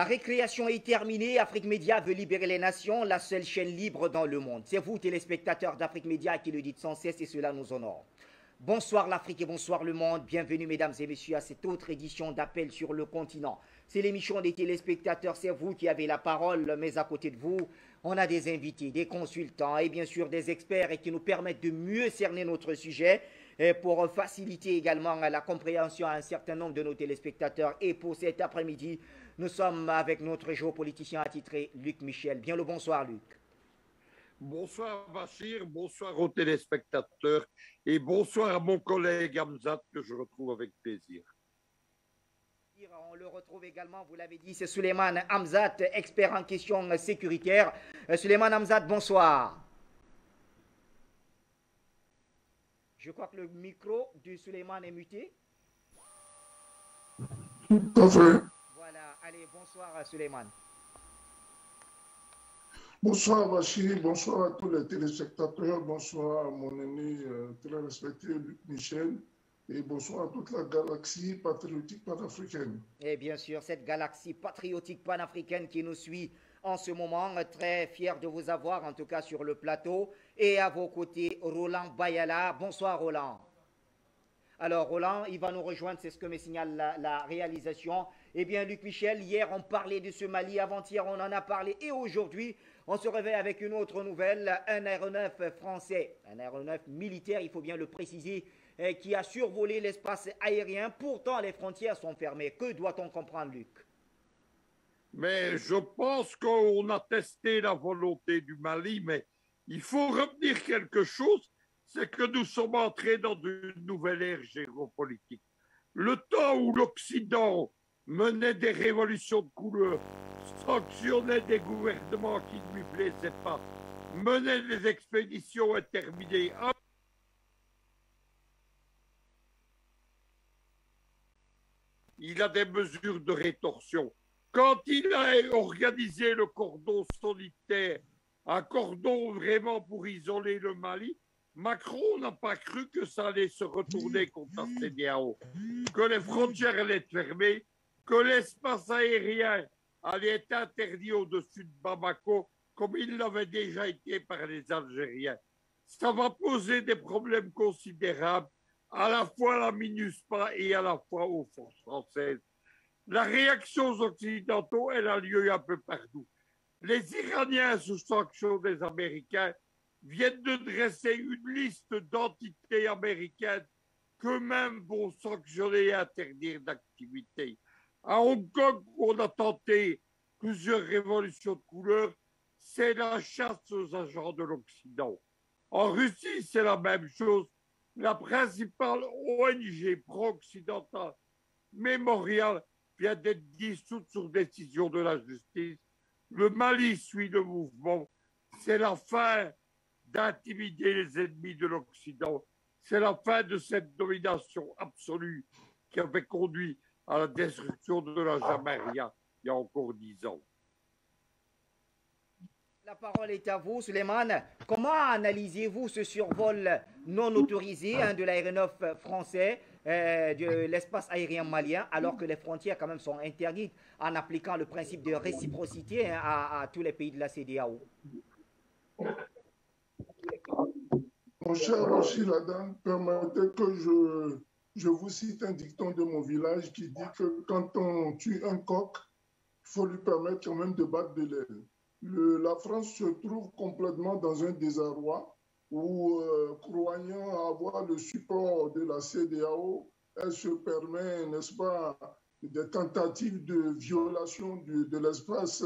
La récréation est terminée. Afrique Média veut libérer les nations, la seule chaîne libre dans le monde. C'est vous, téléspectateurs d'Afrique Média, qui le dites sans cesse et cela nous honore. Bonsoir l'Afrique et bonsoir le monde. Bienvenue mesdames et messieurs à cette autre édition d'Appel sur le continent. C'est l'émission des téléspectateurs, c'est vous qui avez la parole, mais à côté de vous, on a des invités, des consultants et bien sûr des experts et qui nous permettent de mieux cerner notre sujet et pour faciliter également la compréhension à un certain nombre de nos téléspectateurs. Et pour cet après-midi, nous sommes avec notre géopoliticien attitré Luc Michel. Bien le bonsoir Luc. Bonsoir Bachir, bonsoir aux téléspectateurs et bonsoir à mon collègue Hamzat que je retrouve avec plaisir. On le retrouve également, vous l'avez dit, c'est Suleiman Hamzat, expert en questions sécuritaires. Suleiman Hamzat, bonsoir. Je crois que le micro de Suleiman est muté. Tout à fait. Voilà, allez, bonsoir Suleiman. Bonsoir Bachir, bonsoir à tous les téléspectateurs, bonsoir à mon ami très respecté Luc Michel et bonsoir à toute la galaxie patriotique panafricaine. Et bien sûr, cette galaxie patriotique panafricaine qui nous suit en ce moment, très fier de vous avoir en tout cas sur le plateau. Et à vos côtés, Roland Bayala. Bonsoir Roland. Alors Roland, il va nous rejoindre, c'est ce que me signale la réalisation. Eh bien Luc Michel, hier on parlait de ce Mali, avant-hier on en a parlé et aujourd'hui on se réveille avec une autre nouvelle, un aéronef français, un aéronef militaire, il faut bien le préciser, qui a survolé l'espace aérien. Pourtant les frontières sont fermées. Que doit-on comprendre Luc? Mais je pense qu'on a testé la volonté du Mali, mais il faut retenir quelque chose, c'est que nous sommes entrés dans une nouvelle ère géopolitique. Le temps où l'Occident menait des révolutions de couleur, sanctionnait des gouvernements qui ne lui plaisaient pas, menait des expéditions interminées. Il a des mesures de rétorsion. Quand il a organisé le cordon sanitaire, un cordon vraiment pour isoler le Mali, Macron n'a pas cru que ça allait se retourner contre la CEDEAO, que les frontières allaient être fermées, que l'espace aérien allait être interdit au-dessus de Bamako, comme il l'avait déjà été par les Algériens. Ça va poser des problèmes considérables à la fois à la MINUSPA et à la fois aux forces françaises. La réaction aux Occidentaux, elle a lieu un peu partout. Les Iraniens, sous sanction des Américains, viennent de dresser une liste d'entités américaines qu'eux-mêmes vont sanctionner et interdire d'activité. À Hong Kong, on a tenté plusieurs révolutions de couleur, c'est la chasse aux agents de l'Occident. En Russie, c'est la même chose. La principale ONG pro-occidentale, Mémorial, vient d'être dissoute sur décision de la justice. Le Mali suit le mouvement. C'est la fin d'intimider les ennemis de l'Occident. C'est la fin de cette domination absolue qui avait conduit à la destruction de la Jamaria il y a encore 10 ans. La parole est à vous, Suleiman. Comment analysez-vous ce survol non autorisé de l'aéronef français de l'espace aérien malien, alors que les frontières quand même sont interdites en appliquant le principe de réciprocité à tous les pays de la CEDEAO? Mon cher Rachid Ladan, permettez que je vous cite un dicton de mon village qui dit que quand on tue un coq, il faut lui permettre quand même de battre de l'aile. La France se trouve complètement dans un désarroi où, croyant avoir le support de la CEDEAO, elle se permet, n'est-ce pas, des tentatives de violation de l'espace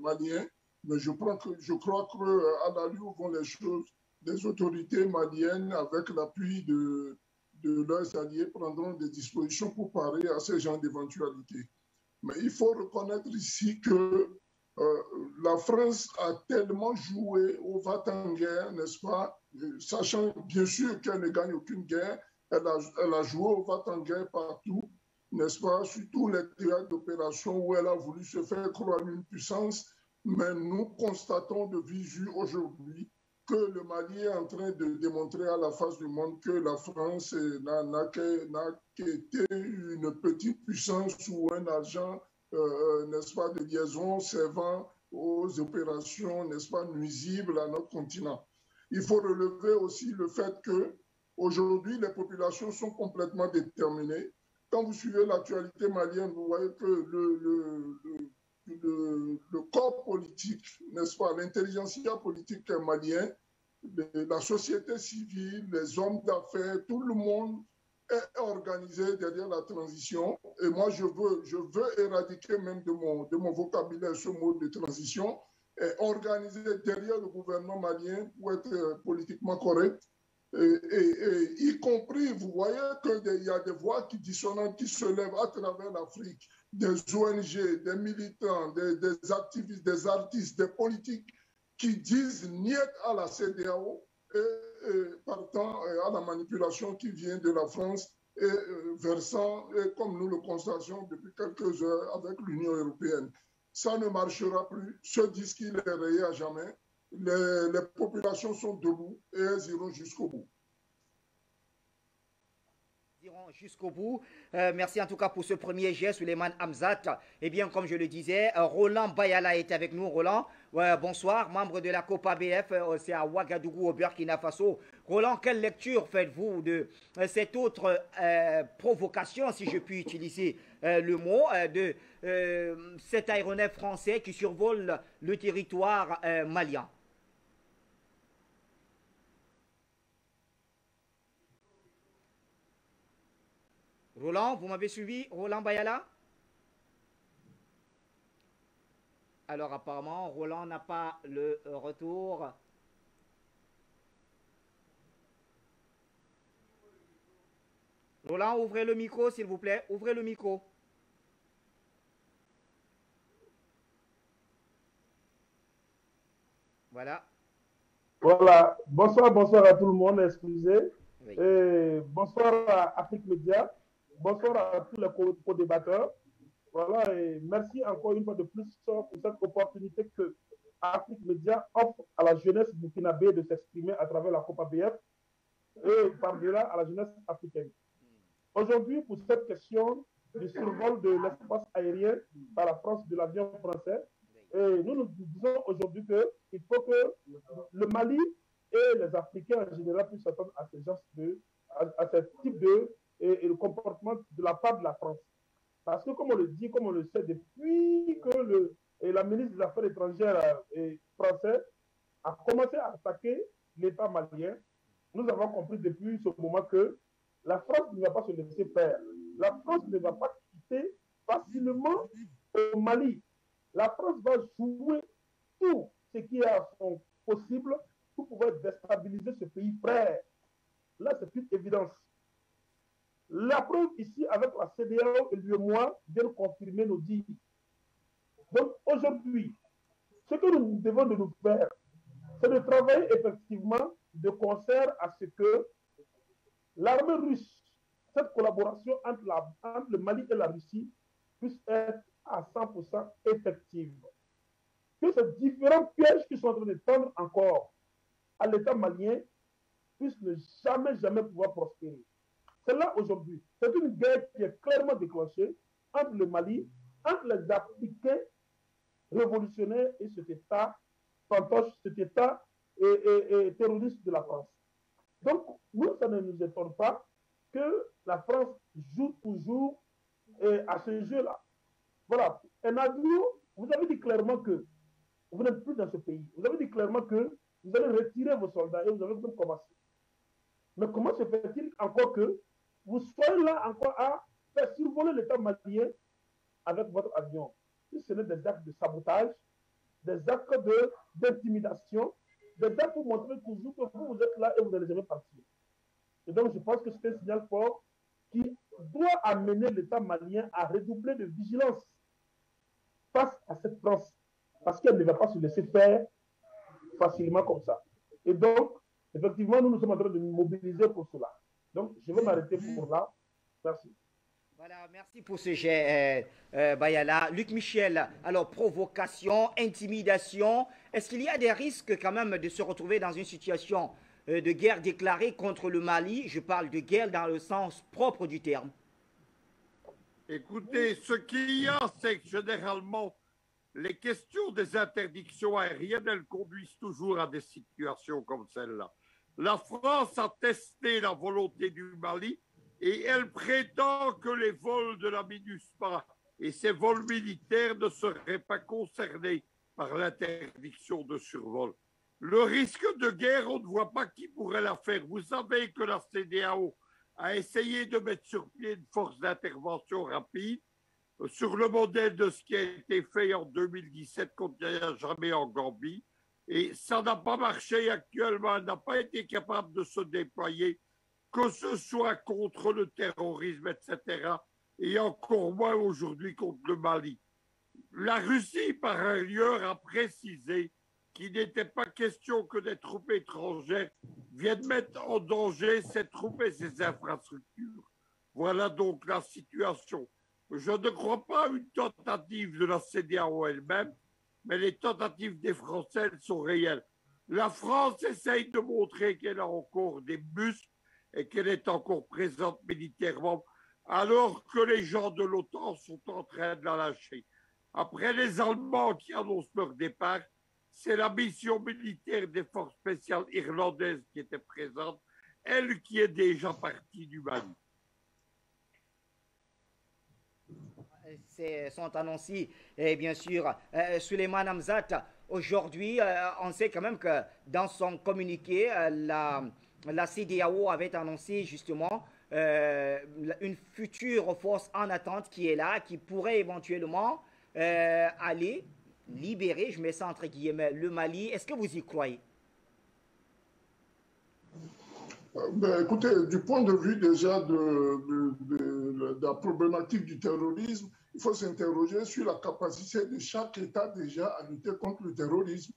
malien. Mais je crois qu'à l'allure vont les choses, les autorités maliennes, avec l'appui de leurs alliés, prendront des dispositions pour parer à ce genre d'éventualités. Mais il faut reconnaître ici que la France a tellement joué au va-t-en-guerre, n'est-ce pas, sachant bien sûr qu'elle ne gagne aucune guerre, elle a joué au va-t-en-guerre partout, n'est-ce pas, sur tous les théâtres d'opération où elle a voulu se faire croire une puissance, mais nous constatons de visu aujourd'hui que le Mali est en train de démontrer à la face du monde que la France n'a qu'été une petite puissance ou un agent n'est-ce pas, de liaisons servant aux opérations, n'est-ce pas, nuisibles à notre continent. Il faut relever aussi le fait que aujourd'hui, les populations sont complètement déterminées. Quand vous suivez l'actualité malienne, vous voyez que le corps politique, n'est-ce pas, l'intelligentsia politique malien, la société civile, les hommes d'affaires, tout le monde est organisé derrière la transition. Et moi, je veux éradiquer même de mon vocabulaire ce mot de transition, et organisé derrière le gouvernement malien pour être politiquement correct. Y compris, vous voyez qu'il y a des voix dissonantes qui se lèvent à travers l'Afrique, des ONG, des militants, des activistes, des artistes, des politiques qui disent niet à la CEDEAO et partant à la manipulation qui vient de la France et versant, comme nous le constatons depuis quelques heures avec l'Union européenne. Ça ne marchera plus. Ce disque, il est rayé à jamais. Les populations sont debout et elles iront jusqu'au bout. Jusqu'au bout. Merci en tout cas pour ce premier geste, Souleymane Hamzat. Eh bien, comme je le disais, Roland Bayala est avec nous. Roland, bonsoir, membre de la Copa BF, c'est à Ouagadougou, au Burkina Faso. Roland, quelle lecture faites-vous de cette autre provocation, si je puis utiliser le mot, de cet aéronef français qui survole le territoire malien? Roland, vous m'avez suivi? Roland Bayala? Alors apparemment, Roland n'a pas le retour. Roland, ouvrez le micro, s'il vous plaît. Ouvrez le micro. Voilà. Voilà. Bonsoir, bonsoir à tout le monde, excusez. Oui. Bonsoir à Afrique Média. Bonsoir à tous les co-débatteurs. Voilà, et merci encore une fois de plus pour cette opportunité que Afrique Média offre à la jeunesse burkinabé de s'exprimer à travers la Copa BF et par-delà à la jeunesse africaine. Aujourd'hui, pour cette question du survol de l'espace aérien par la France de l'avion français, nous disons aujourd'hui qu'il faut que le Mali et les Africains en général puissent s'attendre à ce type de et le comportement de la part de la France. Parce que, comme on le dit, comme on le sait, depuis que la ministre des Affaires étrangères française a commencé à attaquer l'État malien, nous avons compris depuis ce moment que la France ne va pas se laisser faire. La France ne va pas quitter facilement au Mali. La France va jouer tout ce qui est à son possible pour pouvoir déstabiliser ce pays frère. Là, c'est une évidence. La preuve ici avec la CEDEAO et l'UEMOA vient confirmer nos dires. Donc aujourd'hui, ce que nous devons de nous faire, c'est de travailler effectivement de concert à ce que l'armée russe, cette collaboration entre le Mali et la Russie puisse être à 100% effective. Que ces différents pièges qui sont en train de tendre encore à l'État malien puissent ne jamais pouvoir prospérer. C'est là aujourd'hui. C'est une guerre qui est clairement déclenchée entre le Mali, entre les Africains révolutionnaires et cet État fantoche, cet État terroriste de la France. Donc, nous, ça ne nous étonne pas que la France joue toujours à ce jeu-là. Voilà. Un avion, vous avez dit clairement que vous n'êtes plus dans ce pays. Vous avez dit clairement que vous allez retirer vos soldats et vous avez même commencé. Mais comment se fait-il encore que vous soyez là encore à faire survoler l'État malien avec votre avion? Si ce n'est des actes de sabotage, des actes d'intimidation, des actes pour montrer toujours que vous êtes là et vous n'allez jamais partir. Et donc, je pense que c'est un signal fort qui doit amener l'État malien à redoubler de vigilance face à cette France, parce qu'elle ne va pas se laisser faire facilement comme ça. Et donc, effectivement, nous sommes en train de nous mobiliser pour cela. Donc, je vais m'arrêter pour là. Merci. Voilà, merci pour ce jet, Bayala. Luc Michel, alors provocation, intimidation, est-ce qu'il y a des risques quand même de se retrouver dans une situation de guerre déclarée contre le Mali? Je parle de guerre dans le sens propre du terme. Écoutez, ce qu'il y a, c'est que généralement, les questions des interdictions aériennes, elles conduisent toujours à des situations comme celle-là. La France a testé la volonté du Mali et elle prétend que les vols de la MINUSMA et ces vols militaires ne seraient pas concernés par l'interdiction de survol. Le risque de guerre, on ne voit pas qui pourrait la faire. Vous savez que la CEDEAO a essayé de mettre sur pied une force d'intervention rapide sur le modèle de ce qui a été fait en 2017 contre Yahya Jammeh en Gambie. Et ça n'a pas marché actuellement, elle n'a pas été capable de se déployer, que ce soit contre le terrorisme, etc., et encore moins aujourd'hui contre le Mali. La Russie, par ailleurs, a précisé qu'il n'était pas question que des troupes étrangères viennent mettre en danger ces troupes et ces infrastructures. Voilà donc la situation. Je ne crois pas à une tentative de la CEDEAO elle-même, mais les tentatives des Français sont réelles. La France essaye de montrer qu'elle a encore des muscles et qu'elle est encore présente militairement, alors que les gens de l'OTAN sont en train de la lâcher. Après les Allemands qui annoncent leur départ, c'est la mission militaire des forces spéciales irlandaises qui était présente, elle qui est déjà partie du Mali. Sont annoncés, et bien sûr, Souleymane Hamzat. Aujourd'hui, on sait quand même que dans son communiqué, la CEDEAO avait annoncé justement une future force en attente qui est là, qui pourrait éventuellement aller libérer, je mets ça entre guillemets, le Mali. Est-ce que vous y croyez? Ben, écoutez, du point de vue déjà de la problématique du terrorisme, il faut s'interroger sur la capacité de chaque État déjà à lutter contre le terrorisme.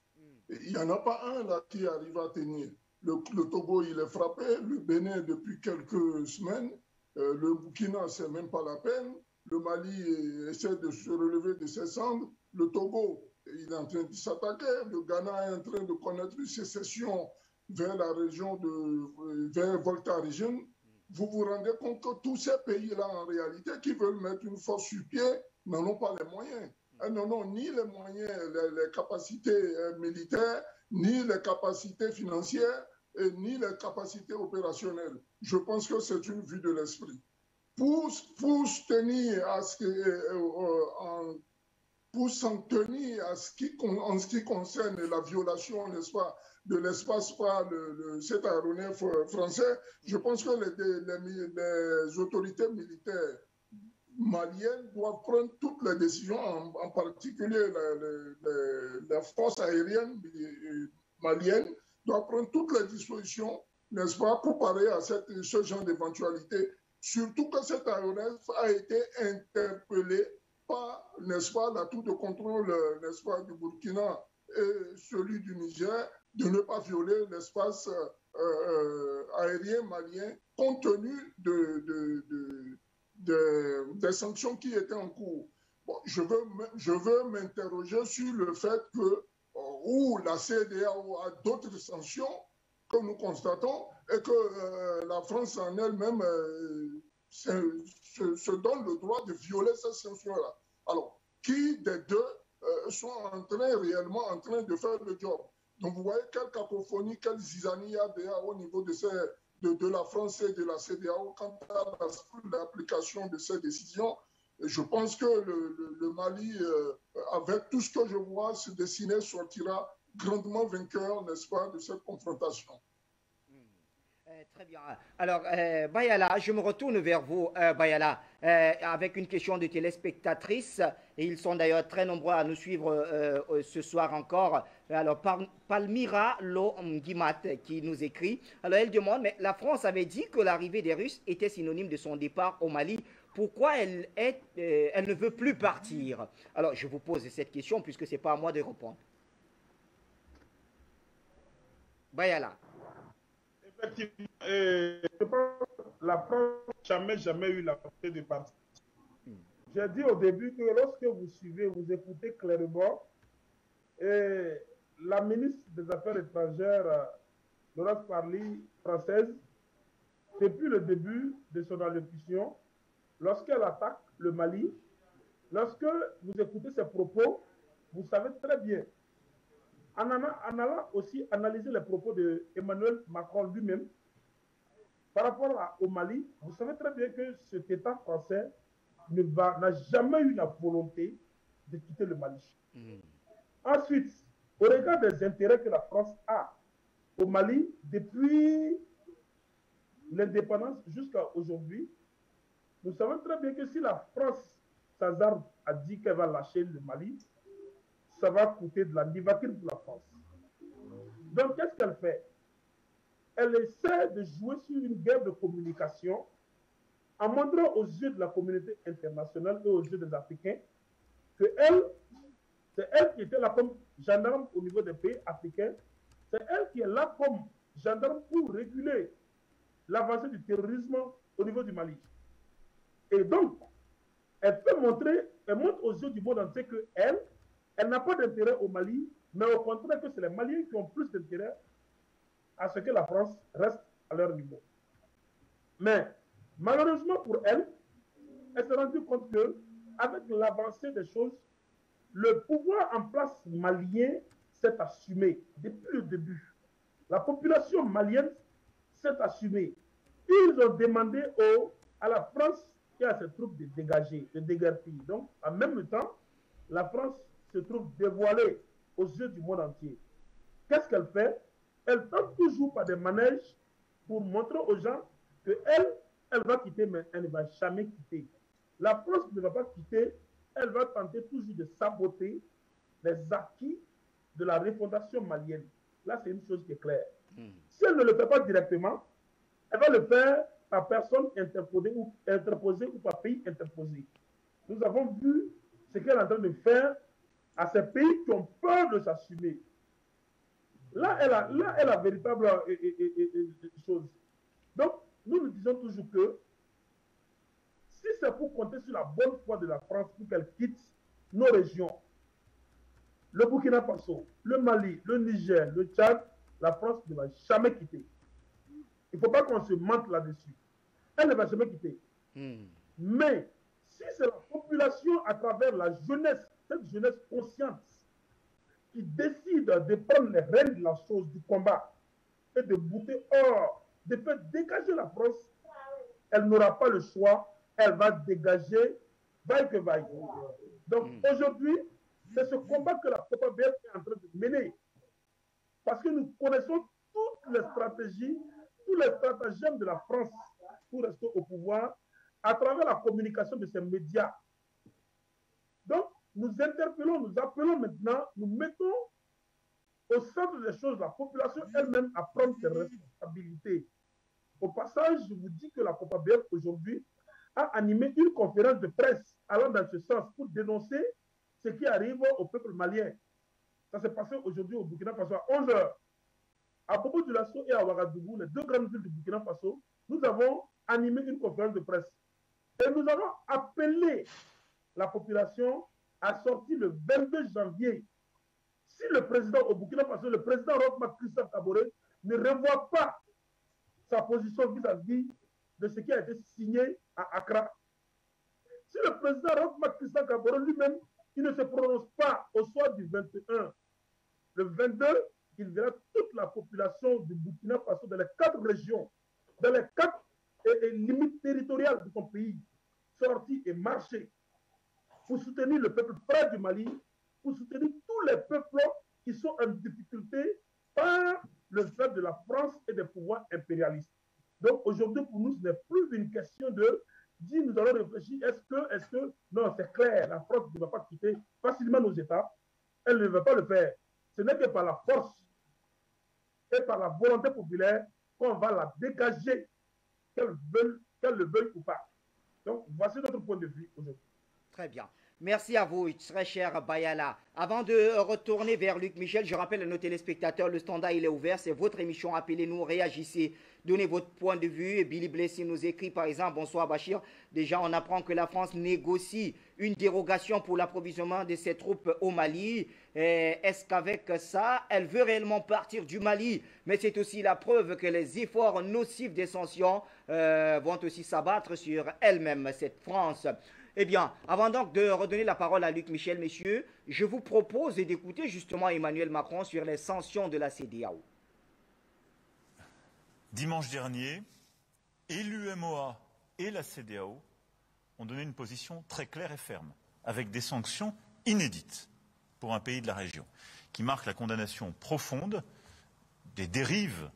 Et il n'y en a pas un là qui arrive à tenir. Le Togo, il est frappé, le Bénin depuis quelques semaines, le Burkina, c'est même pas la peine, le Mali essaie de se relever de ses cendres, le Togo, il est en train de s'attaquer, le Ghana est en train de connaître une sécession vers la région vers Volta Region. Vous vous rendez compte que tous ces pays-là, en réalité, qui veulent mettre une force sur pied, n'en ont pas les moyens. Elles n'en ont ni les moyens, les capacités militaires, ni les capacités financières, et ni les capacités opérationnelles. Je pense que c'est une vue de l'esprit. Pour tenir à ce que, pour s'en tenir en ce qui concerne la violation, n'est-ce pas, de l'espace par cet aéronef français, je pense que les autorités militaires maliennes doivent prendre toutes les décisions, en particulier la force aérienne malienne doit prendre toutes les dispositions, n'est-ce pas, pour parer à ce genre d'éventualité, surtout que cet aéronef a été interpellé par, n'est-ce pas, la tour de contrôle, n'est-ce pas, du Burkina et celui du Niger, de ne pas violer l'espace aérien malien compte tenu des sanctions qui étaient en cours. Bon, je veux m'interroger sur le fait que où la CEDEAO a d'autres sanctions que nous constatons et que la France en elle-même se donne le droit de violer ces sanctions-là. Alors, qui des deux sont réellement en train de faire le job? Donc, vous voyez quelle cacophonie, quelle zizanie il y a au niveau de la France et de la CEDEAO quant à l'application de ces décisions. Et je pense que le Mali, avec tout ce que je vois se dessiner, sortira grandement vainqueur, n'est-ce pas, de cette confrontation. Très bien. Alors, Bayala, je me retourne vers vous, Bayala, avec une question de téléspectatrices, et ils sont d'ailleurs très nombreux à nous suivre ce soir encore. Alors, Palmira Lo-Gimat qui nous écrit. Alors, elle demande, mais la France avait dit que l'arrivée des Russes était synonyme de son départ au Mali. Pourquoi elle ne veut plus partir? Alors, je vous pose cette question puisque ce n'est pas à moi de répondre. Bayala. Effectivement, je pense que la France n'a jamais eu la volonté de partir. J'ai dit au début que lorsque vous suivez, vous écoutez clairement, la ministre des Affaires étrangères, Laurence Parly, française, depuis le début de son allocution, lorsqu'elle attaque le Mali, lorsque vous écoutez ses propos, vous savez très bien, en allant aussi analyser les propos d'Emmanuel Macron lui-même, par rapport au Mali, vous savez très bien que cet État français n'a jamais eu la volonté de quitter le Mali. Ensuite, au regard des intérêts que la France a au Mali, depuis l'indépendance jusqu'à aujourd'hui, nous savons très bien que si la France s'hasarde à dire qu'elle va lâcher le Mali, ça va coûter de la livature pour la France. Donc, qu'est-ce qu'elle fait? Elle essaie de jouer sur une guerre de communication en montrant aux yeux de la communauté internationale et aux yeux des Africains que c'est elle qui était là comme gendarme au niveau des pays africains, c'est elle qui est là comme gendarme pour réguler l'avancée du terrorisme au niveau du Mali. Et donc, elle montre aux yeux du monde entier qu'elle n'a pas d'intérêt au Mali, mais au contraire que c'est les Maliens qui ont plus d'intérêt à ce que la France reste à leur niveau. Mais malheureusement pour elle, elle s'est rendue compte qu'avec l'avancée des choses, le pouvoir en place malien s'est assumé depuis le début. La population malienne s'est assumée. Ils ont demandé à la France et à ses troupes de dégager, de déguerpir. Donc, en même temps, la France se trouve dévoilée aux yeux du monde entier. Qu'est-ce qu'elle fait? Elle tente toujours par des manèges pour montrer aux gens qu'elle va quitter, mais elle ne va jamais quitter. La France ne va pas quitter, elle va tenter toujours de saboter les acquis de la refondation malienne. Là, c'est une chose qui est claire. Si elle ne le fait pas directement, elle va le faire par personne interposée ou par pays interposé. Nous avons vu ce qu'elle est en train de faire à ces pays qui ont peur de s'assumer. Là, elle a la véritable chose. Donc, nous disons toujours que si c'est pour compter sur la bonne foi de la France pour qu'elle quitte nos régions, le Burkina Faso, le Mali, le Niger, le Tchad, la France ne va jamais quitter. Il ne faut pas qu'on se mente là-dessus. Elle ne va jamais quitter. Mais si c'est la population à travers la jeunesse, cette jeunesse consciente, qui décide de prendre les rênes de la chose, du combat, et de bouter hors, de faire dégager la France, elle n'aura pas le choix, elle va dégager, vaille que vaille. Donc aujourd'hui, c'est ce combat que la COPABF est en train de mener. Parce que nous connaissons toutes les stratégies, tous les stratagèmes de la France pour rester au pouvoir à travers la communication de ces médias. Donc, nous interpellons, nous appelons maintenant, nous mettons au centre des choses la population elle-même à prendre ses responsabilités. Au passage, je vous dis que la COPABF aujourd'hui a animé une conférence de presse allant dans ce sens pour dénoncer ce qui arrive au peuple malien. Ça s'est passé aujourd'hui au Burkina Faso à 11 h. À propos de l'assaut et à Ouagadougou, les deux grandes villes du Burkina Faso, nous avons animé une conférence de presse. Et nous avons appelé la population à sortir le 22 janvier. Si le président au Burkina Faso, le président Roch Christophe Kaboré, ne revoit pas sa position vis-à-vis de ce qui a été signé à Accra, si le président Roch Christophe Kaboré lui-même, il ne se prononce pas au soir du 21, le 22, il verra toute la population du Burkina Faso dans les 4 régions, dans les 4 limites territoriales de son pays, sortir et marcher pour soutenir le peuple frère du Mali, pour soutenir tous les peuples qui sont en difficulté par le fait de la France et des pouvoirs impérialistes. Donc aujourd'hui, pour nous, ce n'est plus une question de dire nous allons réfléchir, est-ce que, non, c'est clair, la France ne va pas quitter facilement nos États, elle ne veut pas le faire. Ce n'est que par la force et par la volonté populaire qu'on va la dégager, qu'elle le veuille ou pas. Donc, voici notre point de vue aujourd'hui. Très bien. Merci à vous, très cher Bayala. Avant de retourner vers Luc Michel, je rappelle à nos téléspectateurs, le standard il est ouvert, c'est votre émission, appelez-nous, réagissez, donnez votre point de vue. Et Billy Blessing nous écrit par exemple, bonsoir Bachir, déjà on apprend que la France négocie une dérogation pour l'approvisionnement de ses troupes au Mali. Est-ce qu'avec ça, elle veut réellement partir du Mali? Mais c'est aussi la preuve que les efforts nocifs des sanctions vont aussi s'abattre sur elle-même, cette France. Eh bien, avant donc de redonner la parole à Luc Michel, messieurs, je vous propose d'écouter justement Emmanuel Macron sur les sanctions de la CEDEAO. Dimanche dernier, et l'UMOA et la CEDEAO ont donné une position très claire et ferme, avec des sanctions inédites pour un pays de la région, qui marquent la condamnation profonde des dérives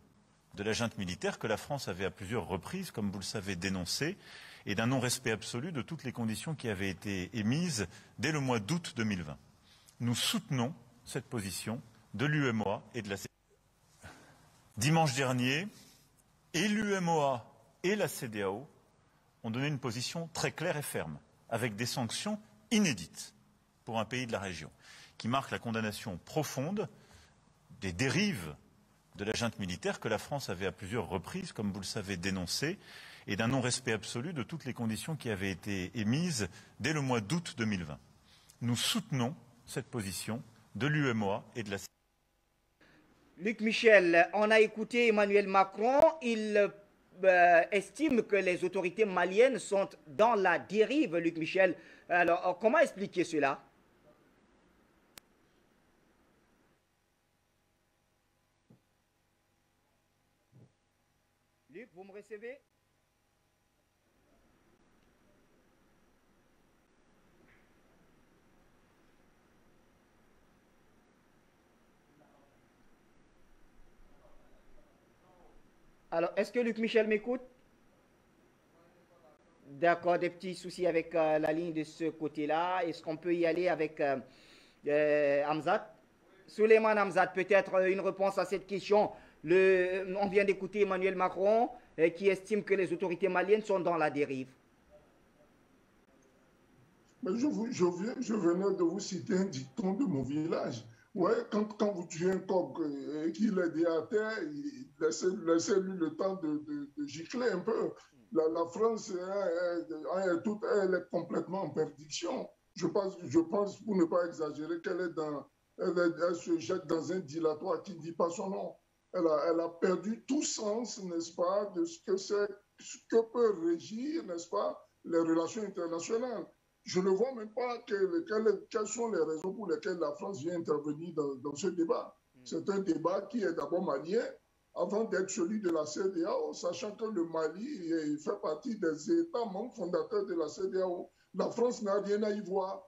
de la junte militaire que la France avait à plusieurs reprises, comme vous le savez, dénoncées, et d'un non-respect absolu de toutes les conditions qui avaient été émises dès le mois d'août 2020. Nous soutenons cette position de l'UMOA et de la CEDEAO. Dimanche dernier, et l'UMOA et la CEDEAO ont donné une position très claire et ferme, avec des sanctions inédites pour un pays de la région, qui marquent la condamnation profonde des dérives de la junte militaire que la France avait à plusieurs reprises, comme vous le savez, dénoncées, et d'un non-respect absolu de toutes les conditions qui avaient été émises dès le mois d'août 2020. Nous soutenons cette position de l'UMOA et de la CEDEAO. Luc Michel, on a écouté Emmanuel Macron, il estime que les autorités maliennes sont dans la dérive, Luc Michel. Alors, comment expliquer cela? Luc, vous me recevez? Alors, est-ce que Luc Michel m'écoute? D'accord, des petits soucis avec la ligne de ce côté-là. Est-ce qu'on peut y aller avec Hamzat? Souleymane Hamzat, peut-être une réponse à cette question. On vient d'écouter Emmanuel Macron qui estime que les autorités maliennes sont dans la dérive. Mais je venais de vous citer un dicton de mon village. Ouais, quand vous tuez un coq et qu'il est dit à terre, laissez-lui le temps de gicler un peu. La France, elle est complètement en perdition. Je pense, pour ne pas exagérer, elle se jette dans un dilatoire qui ne dit pas son nom. Elle a perdu tout sens, n'est-ce pas, de ce que peut régir, n'est-ce pas, les relations internationales. Je ne vois même pas quelles sont les raisons pour lesquelles la France vient intervenir dans ce débat. C'est un débat qui est d'abord malien, avant d'être celui de la CEDEAO, sachant que le Mali fait partie des États membres fondateurs de la CEDEAO. La France n'a rien à y voir.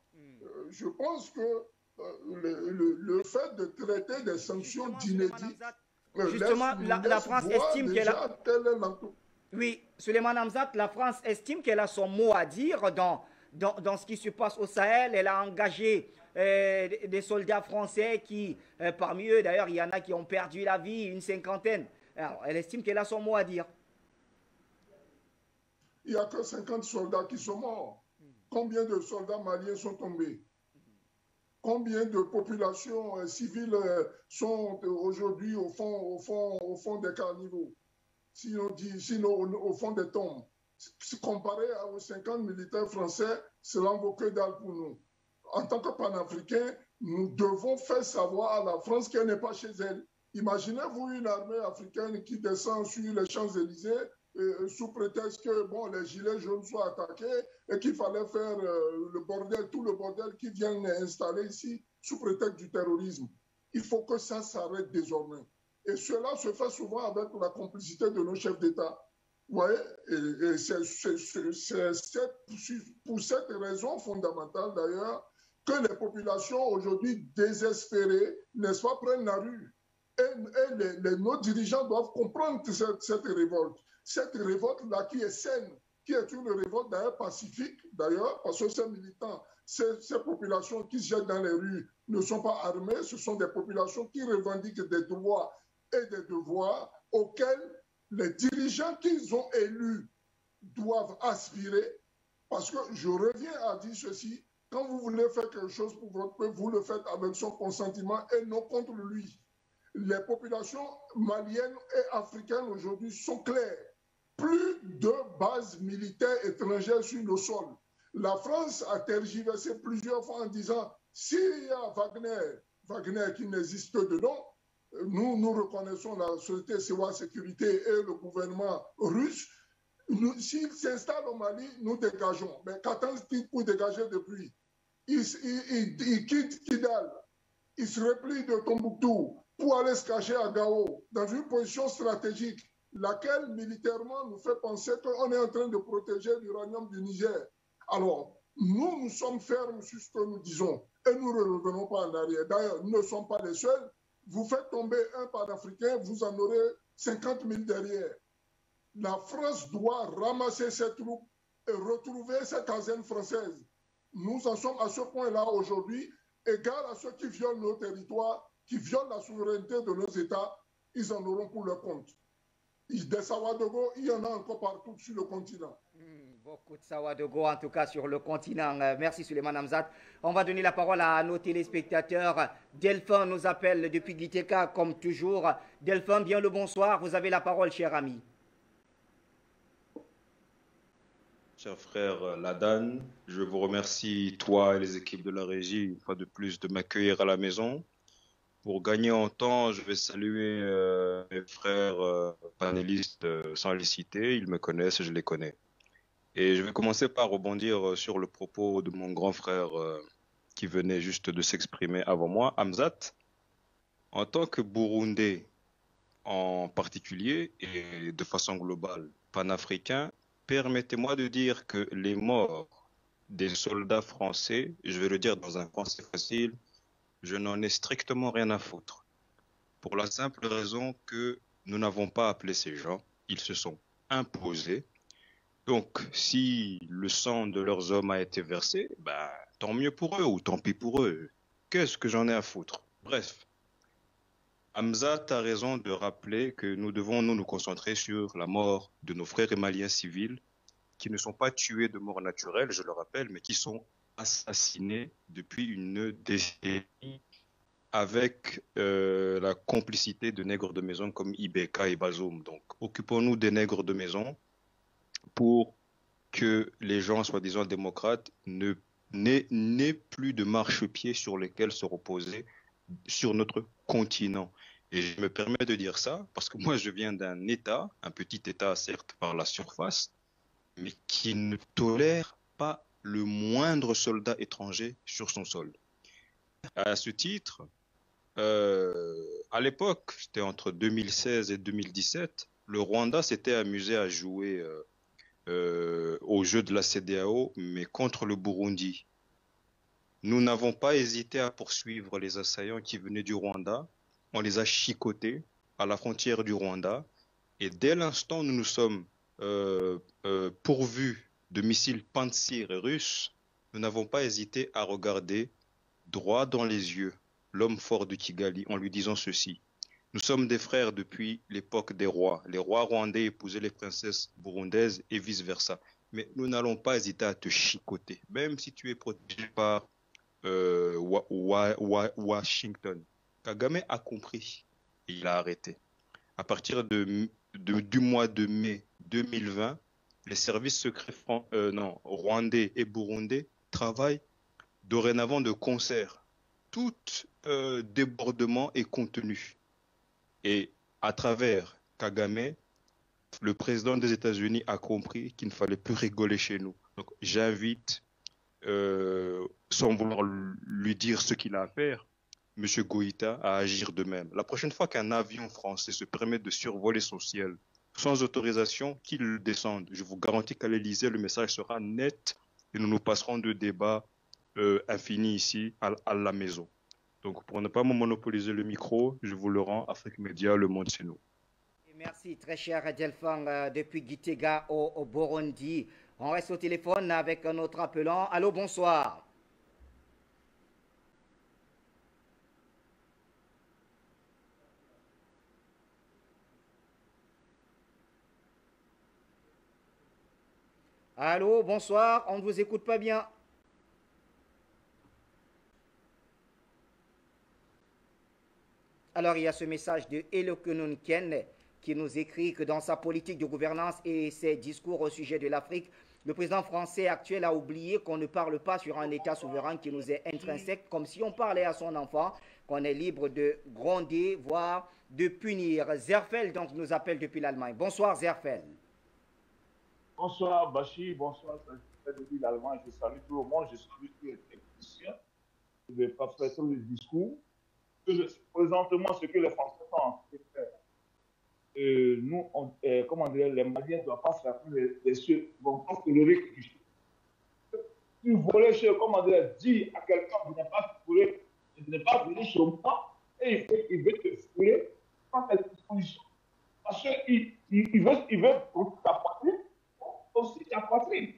Je pense que le fait de traiter des sanctions d'inédit... Justement, la France estime qu'elle a... Oui, Souleymane Hamzat, la France estime qu'elle a son mot à dire dans ce qui se passe au Sahel. Elle a engagé des soldats français qui, parmi eux d'ailleurs, il y en a qui ont perdu la vie, une cinquantaine. Alors, elle estime qu'elle a son mot à dire. Il n'y a que 50 soldats qui sont morts. Combien de soldats maliens sont tombés? Combien de populations civiles sont aujourd'hui au fond des carnivaux? Sinon au fond des tombes. Comparé aux 50 militaires français, cela ne vaut que dalle pour nous. En tant que panafricains, nous devons faire savoir à la France qu'elle n'est pas chez elle. Imaginez-vous une armée africaine qui descend sur les Champs-Élysées sous prétexte que les gilets jaunes soient attaqués et qu'il fallait faire tout le bordel qui vient installer ici sous prétexte du terrorisme. Il faut que ça s'arrête désormais. Et cela se fait souvent avec la complicité de nos chefs d'État. Ouais, et c'est pour cette raison fondamentale d'ailleurs que les populations aujourd'hui désespérées, n'est-ce pas, prennent la rue. Et nos dirigeants doivent comprendre cette révolte. Cette révolte-là qui est saine, qui est une révolte d'ailleurs pacifique, d'ailleurs, parce que ces militants, ces populations qui se jettent dans les rues ne sont pas armées, ce sont des populations qui revendiquent des droits et des devoirs auxquels les dirigeants qu'ils ont élus doivent aspirer. Parce que je reviens à dire ceci, Quand vous voulez faire quelque chose pour votre peuple, vous le faites avec son consentement et non contre lui. Les populations maliennes et africaines aujourd'hui sont claires. Plus de bases militaires étrangères sur le sol. La France a tergiversé plusieurs fois en disant s'il y a Wagner qui n'existe que de nom, nous reconnaissons la société Sewa Sécurité et le gouvernement russe. S'ils s'installent au Mali, nous dégageons. Mais qu'attendent-ils pour dégager depuis? Ils quittent Kidal, ils se replient de Tombouctou pour aller se cacher à Gao, dans une position stratégique, laquelle militairement nous fait penser qu'on est en train de protéger l'uranium du Niger. Alors, nous sommes fermes sur ce que nous disons et nous ne revenons pas en arrière. D'ailleurs, nous ne sommes pas les seuls. Vous faites tomber un panafricain, vous en aurez 50 000 derrière. La France doit ramasser ses troupes et retrouver sa caserne française. Nous en sommes à ce point-là aujourd'hui, égal à ceux qui violent nos territoires, qui violent la souveraineté de nos États, ils en auront pour leur compte. Des Sawadogo, il y en a encore partout sur le continent. Beaucoup de Sawadogo, en tout cas sur le continent. Merci Suleiman Hamzat. On va donner la parole à nos téléspectateurs. Delphin nous appelle depuis Giteka, comme toujours. Delphin, bien le bonsoir. Vous avez la parole, cher ami. Cher frère Ladan, je vous remercie, toi et les équipes de la régie, une fois de plus, de m'accueillir à la maison. Pour gagner en temps, je vais saluer mes frères panélistes sans les citer. Ils me connaissent, je les connais. Et je vais commencer par rebondir sur le propos de mon grand frère qui venait juste de s'exprimer avant moi, Hamzat. En tant que Burundais en particulier et de façon globale, panafricain, permettez-moi de dire que les morts des soldats français, je vais le dire dans un français facile, je n'en ai strictement rien à foutre. Pour la simple raison que nous n'avons pas appelé ces gens, ils se sont imposés. Donc, si le sang de leurs hommes a été versé, bah, tant mieux pour eux ou tant pis pour eux. Qu'est-ce que j'en ai à foutre? Bref. Hamzat a raison de rappeler que nous devons nous concentrer sur la mort de nos frères maliens civils qui ne sont pas tués de mort naturelle, je le rappelle, mais qui sont assassinés depuis une décennie avec la complicité de nègres de maison comme Ibeka et Bazoum. Donc, occupons-nous des nègres de maison pour que les gens soi-disant démocrates n'aient plus de marchepied sur lesquels se reposer sur notre continent. Et je me permets de dire ça parce que moi je viens d'un État, un petit État certes par la surface, mais qui ne tolère pas le moindre soldat étranger sur son sol. À ce titre, à l'époque, c'était entre 2016 et 2017, le Rwanda s'était amusé à jouer au jeu de la CEDEAO, mais contre le Burundi. Nous n'avons pas hésité à poursuivre les assaillants qui venaient du Rwanda. On les a chicotés à la frontière du Rwanda. Et dès l'instant où nous nous sommes pourvus de missiles Pantsir et russes, nous n'avons pas hésité à regarder droit dans les yeux l'homme fort de Kigali en lui disant ceci. Nous sommes des frères depuis l'époque des rois. Les rois rwandais épousaient les princesses burundaises et vice-versa. Mais nous n'allons pas hésiter à te chicoter, même si tu es protégé par Washington. Kagame a compris et il a arrêté. À partir du mois de mai 2020, les services secrets rwandais et burundais travaillent dorénavant de concert. Tout débordement est contenu. Et à travers Kagame, le président des États-Unis a compris qu'il ne fallait plus rigoler chez nous. Donc j'invite, sans vouloir lui dire ce qu'il a à faire, M. Goïta à agir de même. La prochaine fois qu'un avion français se permet de survoler son ciel sans autorisation, qu'il le descende. Je vous garantis qu'à l'Élysée, le message sera net et nous nous passerons de débats infinis ici à la maison. Donc, pour ne pas me monopoliser le micro, je vous le rends, Afrique Média, le monde c'est nous. Merci, très cher Delphin, depuis Gitega au Burundi. On reste au téléphone avec un autre appelant. Allô, bonsoir. Allô, bonsoir, on ne vous écoute pas bien. Alors, il y a ce message de Elokunun Ken qui nous écrit que dans sa politique de gouvernance et ses discours au sujet de l'Afrique, le président français actuel a oublié qu'on ne parle pas sur un État souverain qui nous est intrinsèque, comme si on parlait à son enfant, qu'on est libre de gronder, voire de punir. Zerfel, donc, nous appelle depuis l'Allemagne. Bonsoir, Zerfel. Bonsoir, Bachir. Bonsoir, depuis l'Allemagne. Je salue tout le monde. Je salue tous les techniciens. Je ne vais pas faire tout le discours. Présentement, ce que les Français sont en train de faire. Nous, comment dire, les Maliens ne doivent pas faire les cieux, ne vont pas tolérer quelque chose. Si vous voulez, comment dire à quelqu'un de ne pas fouler, de ne pas venir chez moi, et il veut te fouler, prends tes dispositions. Parce qu'il veut pour ta poitrine, aussi ta poitrine.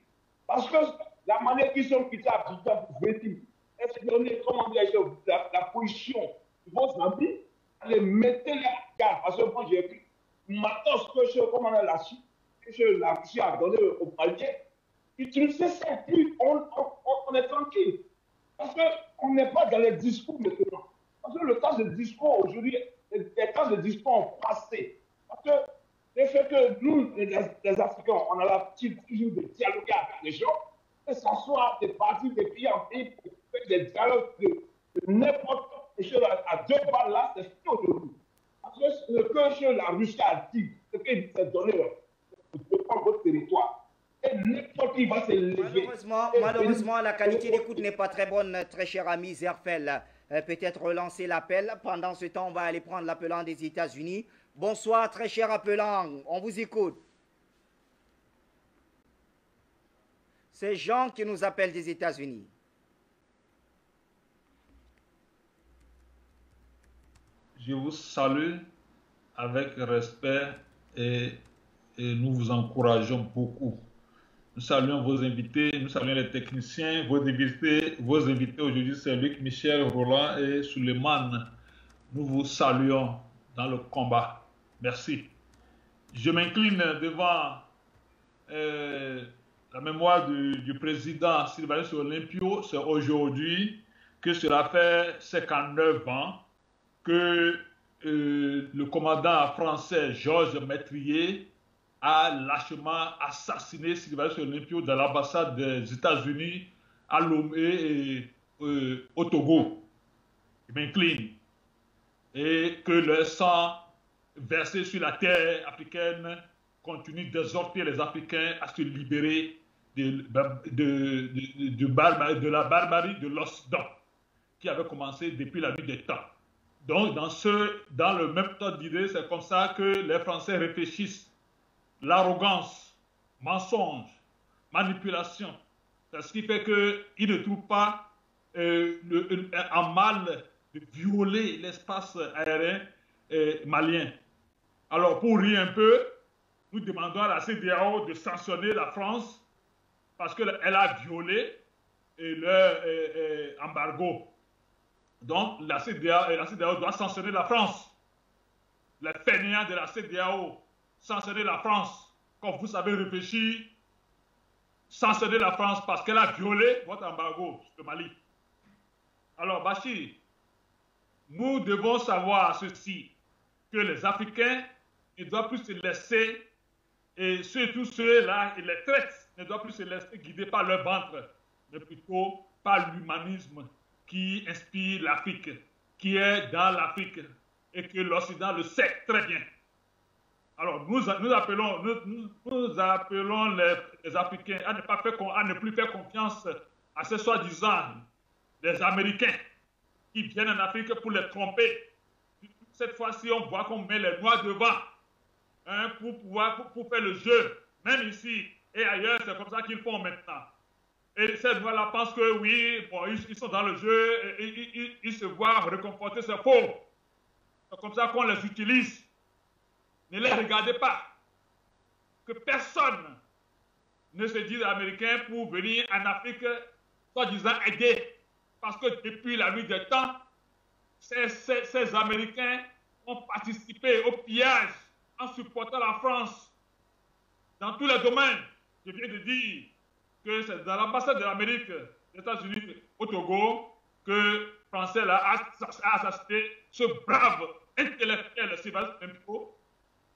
Parce que la manière qu'ils sont quittés à Abidjan pour venir, est-ce donner, comment dire, la position de vos amis, les mettez les garde. Parce que moi, j'ai vu maintenant ce que la Russie a donné aux Maliens, utiliser ça, puis on est tranquille. Parce qu'on n'est pas dans les discours maintenant. Parce que le temps de discours aujourd'hui, les temps de discours ont passé. Parce que le fait que nous, les Africains, on a l'habitude toujours de dialoguer avec les gens, que ce soit des partis, des pays en pays, pour faire des dialogues de n'importe quelle chose à 2 balles là, c'est fini aujourd'hui. Parce que ce que la Russie a dit, ce qu'il s'est donné pour défendre votre territoire, et n'importe qui va se lever. Malheureusement, la qualité d'écoute n'est pas très bonne, très cher ami Zerfel. Peut-être relancer l'appel. Pendant ce temps, on va aller prendre l'appelant des États-Unis. Bonsoir, très cher appelant. On vous écoute. C'est Jean qui nous appelle des États-Unis. Je vous salue avec respect et nous vous encourageons beaucoup. Nous saluons vos invités, nous saluons les techniciens, vos invités aujourd'hui, c'est Luc, Michel, Roland et Suleiman. Nous vous saluons dans le combat. Merci. Je m'incline devant la mémoire du président Sylvanus Olympio. C'est aujourd'hui que cela fait 59 ans que le commandant français Georges Métrier a lâchement assassiné Sylvanus Olympio dans l'ambassade des États-Unis à Lomé et au Togo. Je m'incline. Et que le sang versé sur la terre africaine continue d'exhorter les Africains à se libérer de la barbarie de l'Occident qui avait commencé depuis la nuit des temps. Donc, dans le même temps d'idée, c'est comme ça que les Français réfléchissent. L'arrogance, mensonge, manipulation. C'est ce qui fait qu'ils ne trouvent pas en mal de violer l'espace aérien malien. Alors, pour rire un peu, nous demandons à la CEDEAO de sanctionner la France parce qu'elle a violé leur embargo. Donc, la CEDEAO doit sanctionner la France. Les fainéants de la CEDEAO, sanctionner la France. Comme vous savez réfléchir, sanctionner la France parce qu'elle a violé votre embargo sur le Mali. Alors, Bachir, nous devons savoir ceci, que les Africains ne doivent plus se laisser, et surtout ceux-là, et les traites, ne doivent plus se laisser guider par leur ventre, mais plutôt par l'humanisme qui inspire l'Afrique, qui est dans l'Afrique, et que l'Occident le sait très bien. Alors, nous appelons les Africains à ne plus faire confiance à ces soi-disant des Américains qui viennent en Afrique pour les tromper. Cette fois-ci, on voit qu'on met les Noirs devant pour faire le jeu. Même ici et ailleurs, c'est comme ça qu'ils font maintenant. Et ces Noirs-là pensent que oui, bon, ils sont dans le jeu, et ils se voient réconforter, c'est faux. C'est comme ça qu'on les utilise. Ne les regardez pas. Que personne ne se dise américain pour venir en Afrique, soi-disant aider. Parce que depuis la nuit des temps, ces Américains ont participé au pillage en supportant la France dans tous les domaines. Je viens de dire que c'est dans l'ambassade de l'Amérique, des États-Unis, au Togo, que le Français là, a assassiné ce brave intellectuels, Sébastien Impro.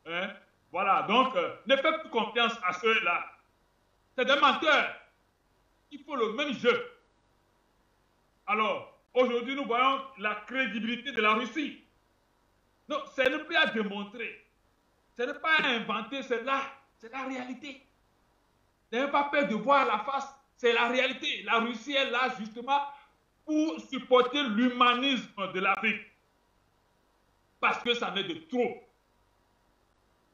Hein? Voilà, donc ne faites plus confiance à ceux-là. C'est des menteurs. Il faut le même jeu. Alors, aujourd'hui, nous voyons la crédibilité de la Russie. Non, ce n'est plus à démontrer. Ce n'est pas à inventer, c'est là. C'est la réalité. N'ayez pas peur de voir la face. C'est la réalité. La Russie est là justement pour supporter l'humanisme de l'Afrique. Parce que ça n'est de trop.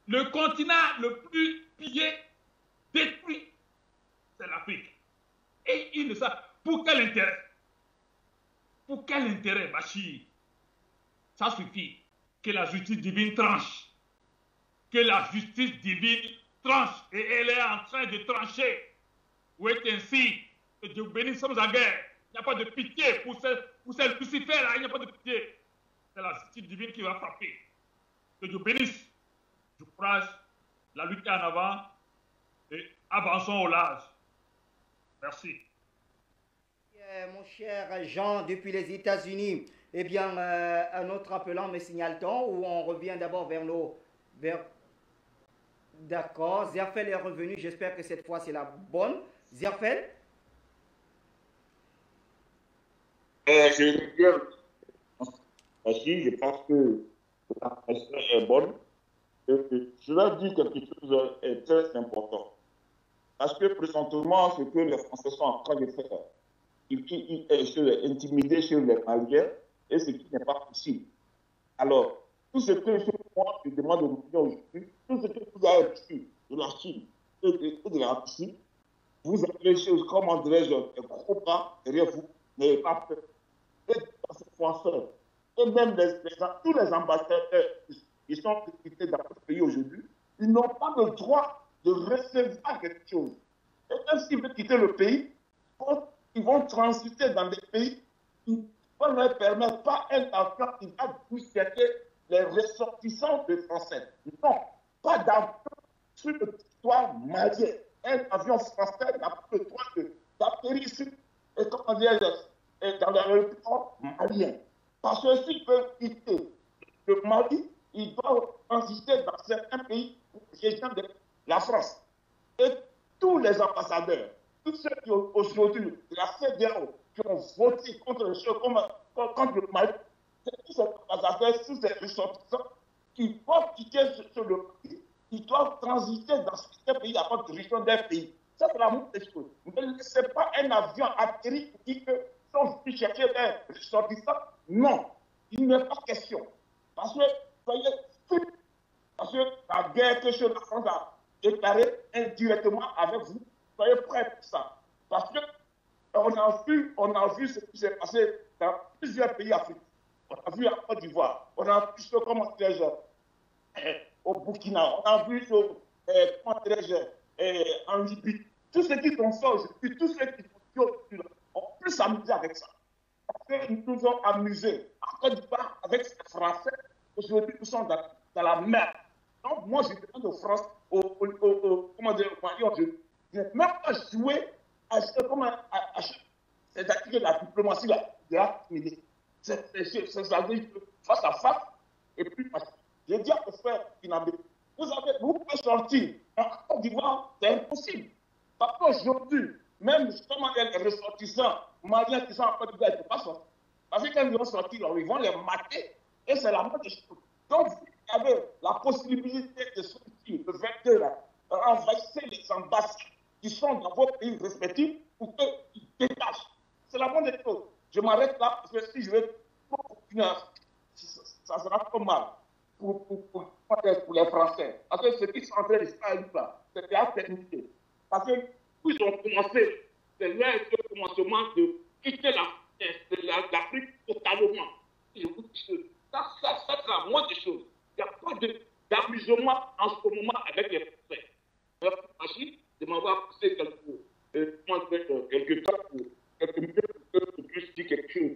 Le continent le plus pillé, détruit, c'est l'Afrique. Et ils ne savent. Pour quel intérêt? Pour quel intérêt, Bachir? Ça suffit. Que la justice divine tranche. Que la justice divine tranche. Et elle est en train de trancher. Ou est ainsi. Que Dieu bénisse, nous sommes en guerre. Il n'y a pas de pitié pour ce Lucifer-là. Il n'y a pas de pitié. C'est la justice divine qui va frapper. Que Dieu bénisse. Du courage, la lutte en avant et avançons au large. Merci. Mon cher Jean, depuis les États-Unis, eh bien, un autre appelant me signale-t-on ou on revient d'abord vers nos... D'accord, Zerfel est revenu, j'espère que cette fois c'est la bonne. Zerfel? Je pense que la question est bonne. Je vais dire quelque chose de très important. Parce que présentement, ce que les Français sont en train de faire, ils intimider sur les Maliens, et ce qui n'est pas possible. Alors, tout ce que moi, je demande aux Maliens aujourd'hui, tout ce que vous avez reçu de la Chine et de la Russie, vous avez des choses, comment dirais-je, un gros pas derrière vous, n'ayez pas peur. Et dans ces Français, et même tous les ambassadeurs qui sont quittés dans ce pays aujourd'hui, ils n'ont pas le droit de recevoir quelque chose. Et même s'ils veulent quitter le pays, ils vont transiter dans des pays qui ne leur permettre pas un avion qui va bousculer les ressortissants de Français. Non, pas d'avion sur le territoire malien. Un avion français n'a pas le droit d'atterrir sur dans l'aéroport malien. Parce que s'ils peuvent quitter le Mali, ils doivent transiter dans certains pays de la France. Et tous les ambassadeurs, tous ceux qui aujourd'hui, de la CEDEAO, qui ont voté contre le Mali, c'est tous ces ambassadeurs, tous ces ressortissants qui doivent quitter le pays, ils doivent transiter dans certains pays avant de rejoindre des pays. Ça, c'est la moindre des choses. Ne laissez pas un avion atterrir qui dit que sont venus chercher des ressortissants. Non, il n'est pas question. Parce que, soyez sûrs, parce que la guerre que la France a déclarée indirectement avec vous, soyez prêts pour ça. Parce que on a vu ce qui s'est passé dans plusieurs pays africains. On a vu en Côte d'Ivoire, on a vu ce comment dirais-je au Burkina, on a vu ce comment dirais-je en Libye. Tous ceux qui sont ça aujourd'hui, tous ceux qui sont aujourd'hui, ont pu s'amuser avec ça. Parce qu'ils nous ont amusés. En Côte d'Ivoire, avec ces Français, aujourd'hui, nous sommes dans la merde. Donc, moi, je demande aux France, comment dire, je n'ai même pas joué à c'est-à-dire que la diplomatie, là, de la timidité. C'est-à-dire face à face, et puis, j'ai dit à mes frères Kinabé, vous pouvez sortir. En Côte d'Ivoire, c'est impossible. Parce qu'aujourd'hui, même justement les ressortissants maliens qui sont en Côte d'Ivoire, ils ne peuvent pas sortir. Parce que quand ils vont sortir, ils vont les mater. Et c'est la moindre des choses. Donc, vous avez la possibilité de sortir de 20 heures, renverser les ambassades qui sont dans vos pays respectifs pour qu'ils détachent. C'est la moindre des choses. Je m'arrête là parce que si je vais continuer, ça sera trop mal pour les Français. Parce que ce qui sont en train de se faire là, c'est la technicité. Parce que ils ont commencé, c'est le commencement de quitter l'Afrique totalement. Ça, c'est la moindre des choses. Il n'y a pas d'amusement en ce moment avec les Français. Merci de m'avoir poussé quelques temps pour quelques minutes pour que je puisse dire quelque chose.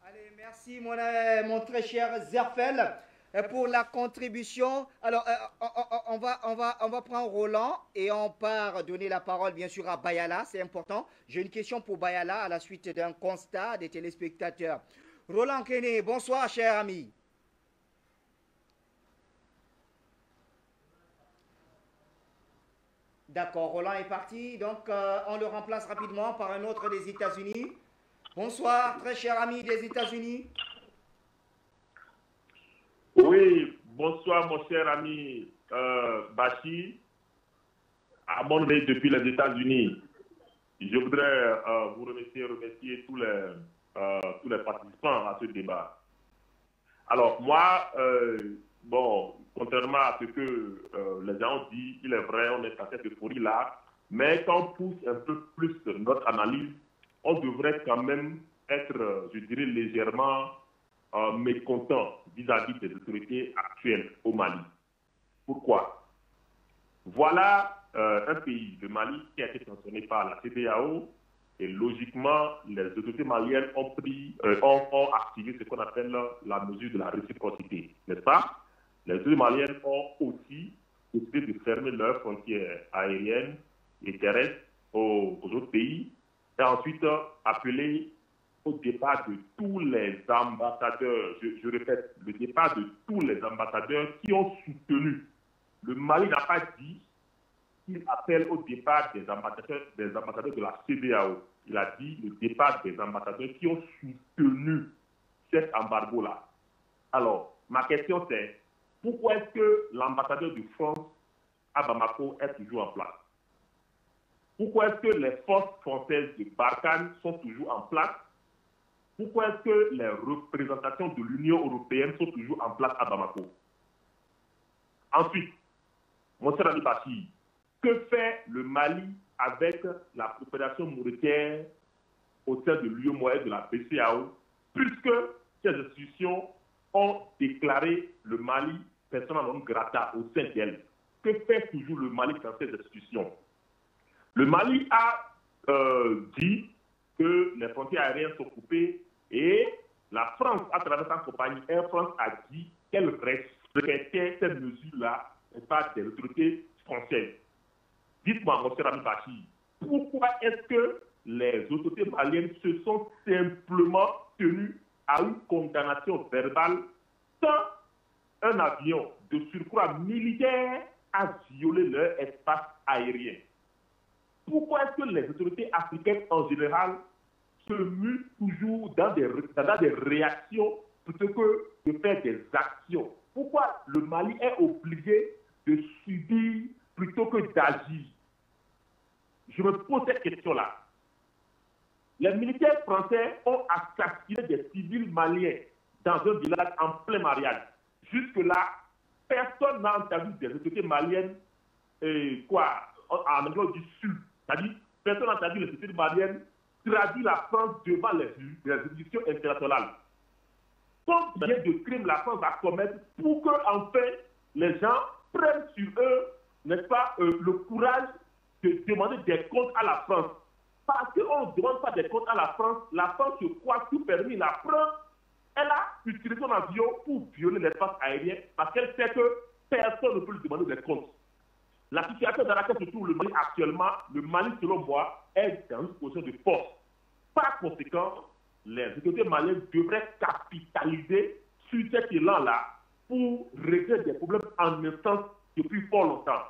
Allez, merci mon très cher Zerfel pour la contribution. Alors, on va prendre Roland et on part donner la parole bien sûr à Bayala, c'est important. J'ai une question pour Bayala à la suite d'un constat des téléspectateurs. Roland Kené, bonsoir, cher ami. D'accord, Roland est parti, donc on le remplace rapidement par un autre des États-Unis. Bonsoir, très cher ami des États-Unis. Oui, bonsoir mon cher ami Bachi, à mon avis depuis les États-Unis. Je voudrais vous remercier tous les participants à ce débat. Alors moi, bon, contrairement à ce que les gens ont dit, il est vrai, on est dans cette euphorie-là, mais quand on pousse un peu plus notre analyse, on devrait quand même être, je dirais, légèrement mécontent vis-à-vis des autorités actuelles au Mali. Pourquoi? Voilà un pays, le Mali, qui a été sanctionné par la CEDEAO, et logiquement, les autorités maliennes ont activé ce qu'on appelle la mesure de la réciprocité, n'est-ce pas? Les autorités maliennes ont aussi décidé de fermer leurs frontières aériennes et terrestres aux autres pays, et ensuite appelé au départ de tous les ambassadeurs, je répète, le départ de tous les ambassadeurs qui ont soutenu. Le Mali n'a pas dit qu'il appelle au départ des ambassadeurs de la CEDEAO. Il a dit le départ des ambassadeurs qui ont soutenu cet embargo-là. Alors, ma question c'est, pourquoi est-ce que l'ambassadeur de France à Bamako est toujours en place? Pourquoi est-ce que les forces françaises de Barkhane sont toujours en place? Pourquoi est-ce que les représentations de l'Union européenne sont toujours en place à Bamako? Ensuite, mon cher ami Bachi, que fait le Mali avec la coopération monétaire au sein de l'UEMOA et de la BCEAO, puisque ces institutions ont déclaré le Mali persona non grata au sein d'elles? Que fait toujours le Mali dans ces institutions? Le Mali a dit que les frontières aériennes sont coupées et la France, à travers sa compagnie Air France, a dit qu'elle respectait cette mesure-là par des autorités françaises. Dites-moi, mon cher ami Bachi, pourquoi est-ce que les autorités maliennes se sont simplement tenues à une condamnation verbale sans un avion de surcroît militaire a violé leur espace aérien? Pourquoi est-ce que les autorités africaines en général se muent toujours dans des réactions plutôt que de faire des actions? Pourquoi le Mali est obligé de subir plutôt que d'agir? Je me pose cette question-là. Les militaires français ont assassiné des civils maliens dans un village en plein mariage. Jusque-là, personne n'a entendu des autorités maliennes en Amérique du Sud. C'est-à-dire, personne n'a entendu les autorités maliennes traduire la France devant les institutions internationales. Combien de crimes la France va commettre pour que, enfin, les gens prennent sur eux, n'est-ce pas, le courage de demander des comptes à la France? Parce qu'on ne demande pas des comptes à la France se croit tout permis. La France, elle a utilisé son avion pour violer l'espace aérien parce qu'elle sait que personne ne peut lui demander des comptes. La situation dans laquelle se trouve le Mali actuellement, le Mali, selon moi, est dans une position de force. Par conséquent, les autorités maliennes devraient capitaliser sur cet élan-là pour régler des problèmes en instance depuis fort longtemps.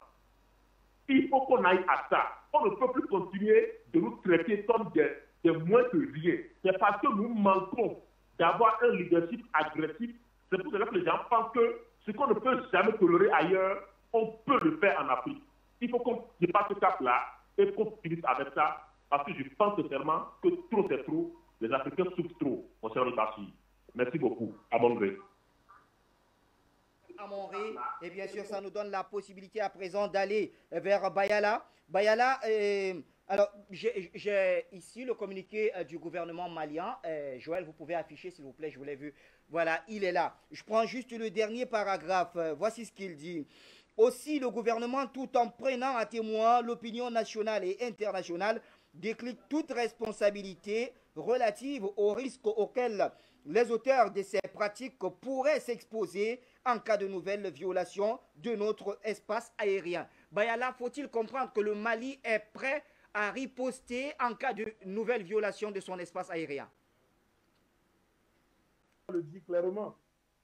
Il faut qu'on aille à ça. On ne peut plus continuer de nous traiter comme des moins que rien. C'est parce que nous manquons d'avoir un leadership agressif. C'est pour cela que les gens pensent que ce qu'on ne peut jamais tolérer ailleurs, on peut le faire en Afrique. Il faut qu'on dépasse ce cap-là et qu'on finisse avec ça. Parce que je pense sincèrement que trop c'est trop. Les Africains souffrent trop, mon cher Bachi. Merci beaucoup. À mon gré. À Montré, et bien sûr, ça nous donne la possibilité à présent d'aller vers Bayala. Bayala, alors, j'ai ici le communiqué du gouvernement malien. Joël, vous pouvez afficher, s'il vous plaît, je vous l'ai vu. Voilà, il est là. Je prends juste le dernier paragraphe. Voici ce qu'il dit. Aussi, le gouvernement, tout en prenant à témoin l'opinion nationale et internationale, décline toute responsabilité relative aux risques auxquels les auteurs de ces pratiques pourraient s'exposer en cas de nouvelles violations de notre espace aérien. Bayala, faut-il comprendre que le Mali est prêt à riposter en cas de nouvelles violations de son espace aérien? le dit clairement.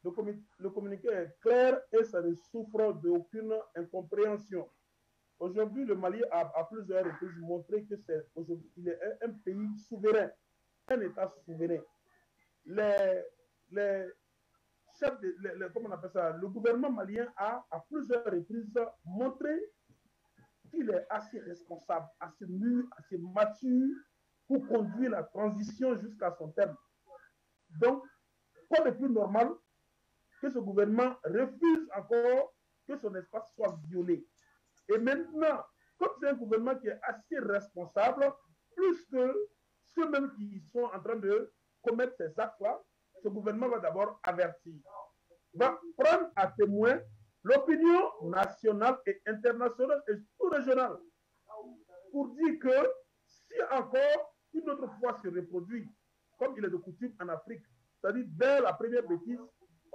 Le communiqué est clair et ça ne souffre d'aucune incompréhension. Aujourd'hui, le Mali a à plusieurs reprises montré que il est un pays souverain, un État souverain. Les chefs, comment on appelle ça, le gouvernement malien a à plusieurs reprises montré qu'il est assez responsable, assez mûr, assez mature pour conduire la transition jusqu'à son terme. Donc, quoi de plus normal que ce gouvernement refuse encore que son espace soit violé. Et maintenant, comme c'est un gouvernement qui est assez responsable, plus que ceux-mêmes qui sont en train de commettre ces actes-là, ce gouvernement va d'abord avertir, va prendre à témoin l'opinion nationale et internationale et sous-régionale pour dire que si encore une autre fois se reproduit, comme il est de coutume en Afrique, c'est-à-dire dès la première bêtise,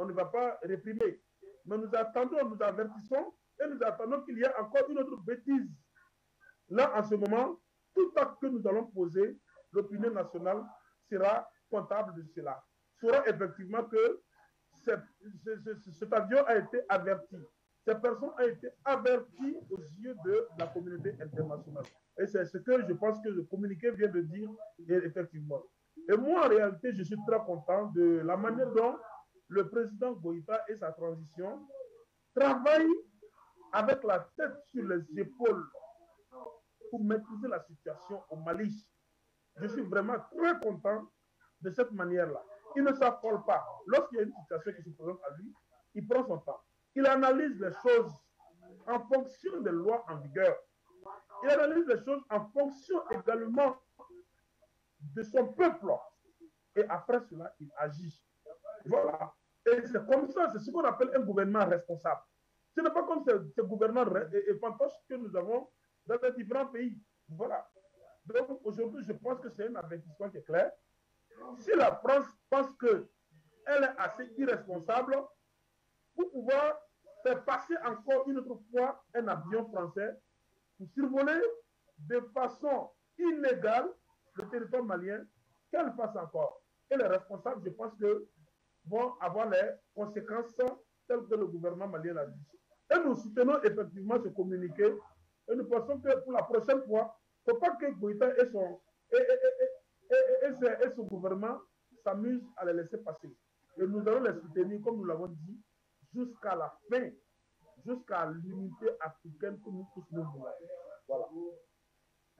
on ne va pas réprimer. Mais nous attendons, nous avertissons et nous attendons qu'il y ait encore une autre bêtise. Là, en ce moment, tout acte que nous allons poser, l'opinion nationale sera comptable de cela. Saura effectivement que cet avion a été averti. Cette personne a été avertie aux yeux de la communauté internationale. Et c'est ce que je pense que le communiqué vient de dire effectivement. Et moi, en réalité, je suis très content de la manière dont le président Goïta et sa transition travaillent avec la tête sur les épaules pour maîtriser la situation au Mali. Je suis vraiment très content de cette manière-là. Il ne s'affole pas. Lorsqu'il y a une situation qui se présente à lui, il prend son temps. Il analyse les choses en fonction des lois en vigueur. Il analyse les choses en fonction également de son peuple. Et après cela, il agit. Voilà. Et c'est comme ça, c'est ce qu'on appelle un gouvernement responsable. Ce n'est pas comme ce gouvernement fantoche que nous avons dans les différents pays. Voilà. Donc aujourd'hui, je pense que c'est un avertissement qui est clair. Si la France pense qu'elle est assez irresponsable pour pouvoir faire passer encore une autre fois un avion français pour survoler de façon illégale le territoire malien, qu'elle fasse encore. Et les responsables, je pense que vont avoir les conséquences telles que le gouvernement malien l'a dit. Et nous soutenons effectivement ce communiqué et nous pensons que pour la prochaine fois, il ne faut pas que Goïta et son gouvernement s'amusent à les laisser passer. Et nous allons les soutenir, comme nous l'avons dit, jusqu'à la fin, jusqu'à l'unité africaine que nous tous nous voulons. Voilà.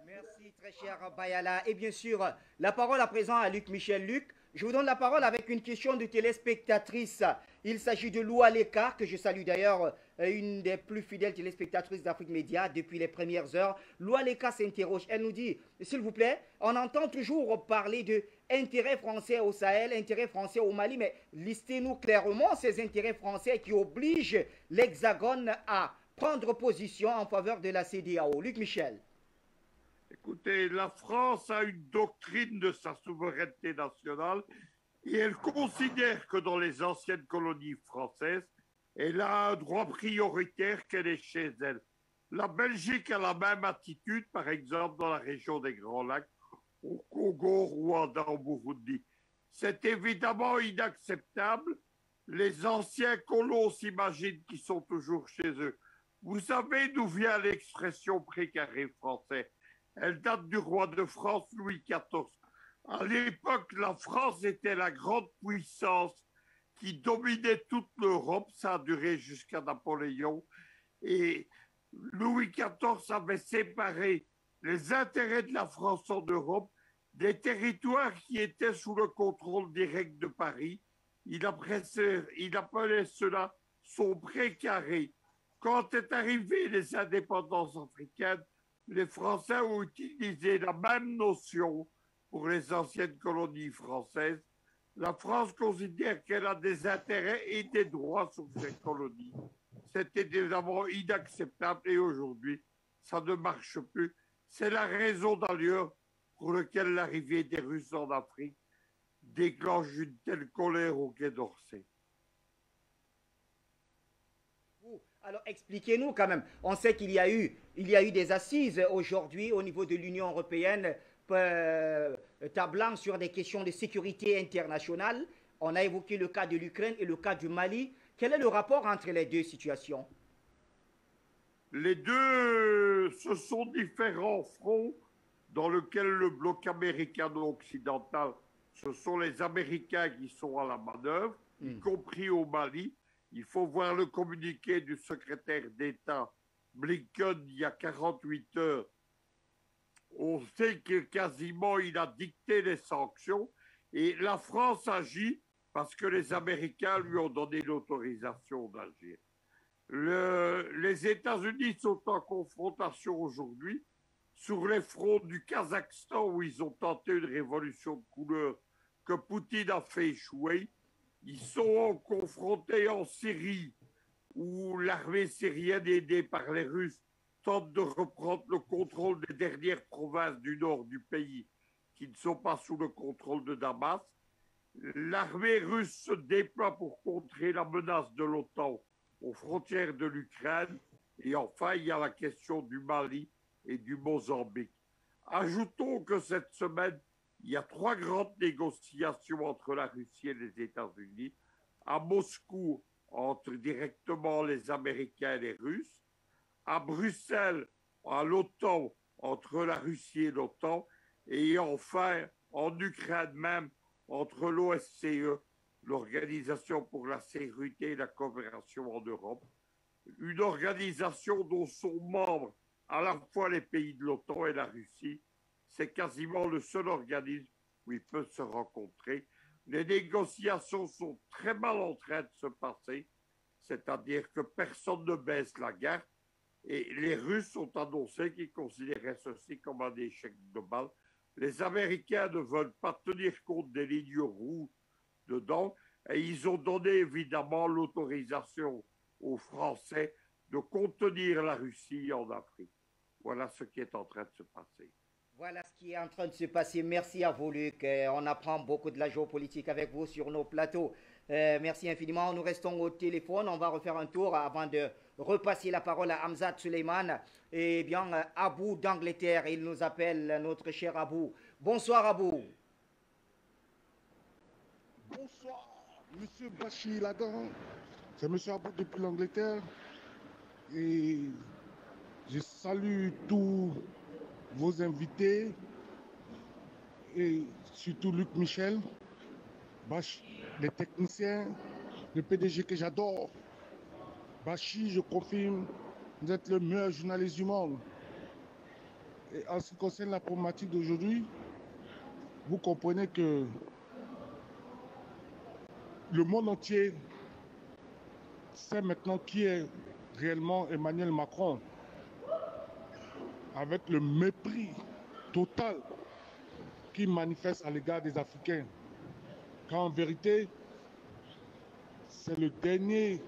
Merci très cher Bayala. Et bien sûr, la parole à présent à Luc Michel. Luc, je vous donne la parole avec une question de téléspectatrice. Il s'agit de Loua Leka, que je salue d'ailleurs, une des plus fidèles téléspectatrices d'Afrique Média depuis les premières heures. Loua Leka s'interroge, elle nous dit, s'il vous plaît, on entend toujours parler de intérêts français au Sahel, intérêts français au Mali, mais listez-nous clairement ces intérêts français qui obligent l'Hexagone à prendre position en faveur de la CEDEAO. Luc Michel. Écoutez, la France a une doctrine de sa souveraineté nationale et elle considère que dans les anciennes colonies françaises, elle a un droit prioritaire qu'elle est chez elle. La Belgique a la même attitude, par exemple, dans la région des Grands Lacs, au Congo, Rwanda, au Burundi. C'est évidemment inacceptable. Les anciens colons s'imaginent qu'ils sont toujours chez eux. Vous savez d'où vient l'expression précaré français? Elle date du roi de France Louis XIV. À l'époque, la France était la grande puissance qui dominait toute l'Europe. Ça a duré jusqu'à Napoléon. Et Louis XIV avait séparé les intérêts de la France en Europe des territoires qui étaient sous le contrôle direct de Paris. Il appelait cela son précaré. Quand est arrivé les indépendances africaines, les Français ont utilisé la même notion pour les anciennes colonies françaises. La France considère qu'elle a des intérêts et des droits sur ces colonies. C'était évidemment inacceptable et aujourd'hui, ça ne marche plus. C'est la raison d'ailleurs pour laquelle l'arrivée des Russes en Afrique déclenche une telle colère au Quai d'Orsay. Alors expliquez-nous quand même, on sait qu'il y a eu des assises aujourd'hui au niveau de l'Union européenne tablant sur des questions de sécurité internationale. On a évoqué le cas de l'Ukraine et le cas du Mali. Quel est le rapport entre les deux situations? Les deux, ce sont différents fronts dans lesquels le bloc américano-occidental, ce sont les Américains qui sont à la manœuvre, y compris au Mali. Il faut voir le communiqué du secrétaire d'État Blinken il y a 48 heures. On sait que quasiment il a dicté les sanctions et la France agit parce que les Américains lui ont donné l'autorisation d'agir. Les États-Unis sont en confrontation aujourd'hui sur les fronts du Kazakhstan où ils ont tenté une révolution de couleur que Poutine a fait échouer. Ils sont confrontés en Syrie où l'armée syrienne aidée par les Russes tente de reprendre le contrôle des dernières provinces du nord du pays qui ne sont pas sous le contrôle de Damas. L'armée russe se déploie pour contrer la menace de l'OTAN aux frontières de l'Ukraine. Et enfin, il y a la question du Mali et du Mozambique. Ajoutons que cette semaine, il y a 3 grandes négociations entre la Russie et les États-Unis. À Moscou, entre directement les Américains et les Russes. À Bruxelles, à l'OTAN, entre la Russie et l'OTAN. Et enfin, en Ukraine même, entre l'OSCE, l'Organisation pour la sécurité et la coopération en Europe, une organisation dont sont membres à la fois les pays de l'OTAN et la Russie. C'est quasiment le seul organisme où ils peuvent se rencontrer. Les négociations sont très mal en train de se passer, c'est-à-dire que personne ne baisse la garde. Et les Russes ont annoncé qu'ils considéraient ceci comme un échec global. Les Américains ne veulent pas tenir compte des lignes rouges dedans. Et ils ont donné évidemment l'autorisation aux Français de contenir la Russie en Afrique. Voilà ce qui est en train de se passer. Voilà ce qui est en train de se passer. Merci à vous, Luc. On apprend beaucoup de la géopolitique avec vous sur nos plateaux. Merci infiniment. Nous restons au téléphone. On va refaire un tour avant de repasser la parole à Hamzat Suleiman. Et bien, Abou d'Angleterre, il nous appelle, notre cher Abou. Bonsoir, Abou. Bonsoir, monsieur Bachir Ladan. C'est monsieur Abou depuis l'Angleterre. Et je salue tous vos invités et surtout Luc Michel, les techniciens, le PDG que j'adore. Bachir, je confirme, vous êtes le meilleur journaliste du monde. Et en ce qui concerne la problématique d'aujourd'hui, vous comprenez que le monde entier sait maintenant qui est réellement Emmanuel Macron, avec le mépris total qu'il manifeste à l'égard des Africains. Quand en vérité, c'est le dernier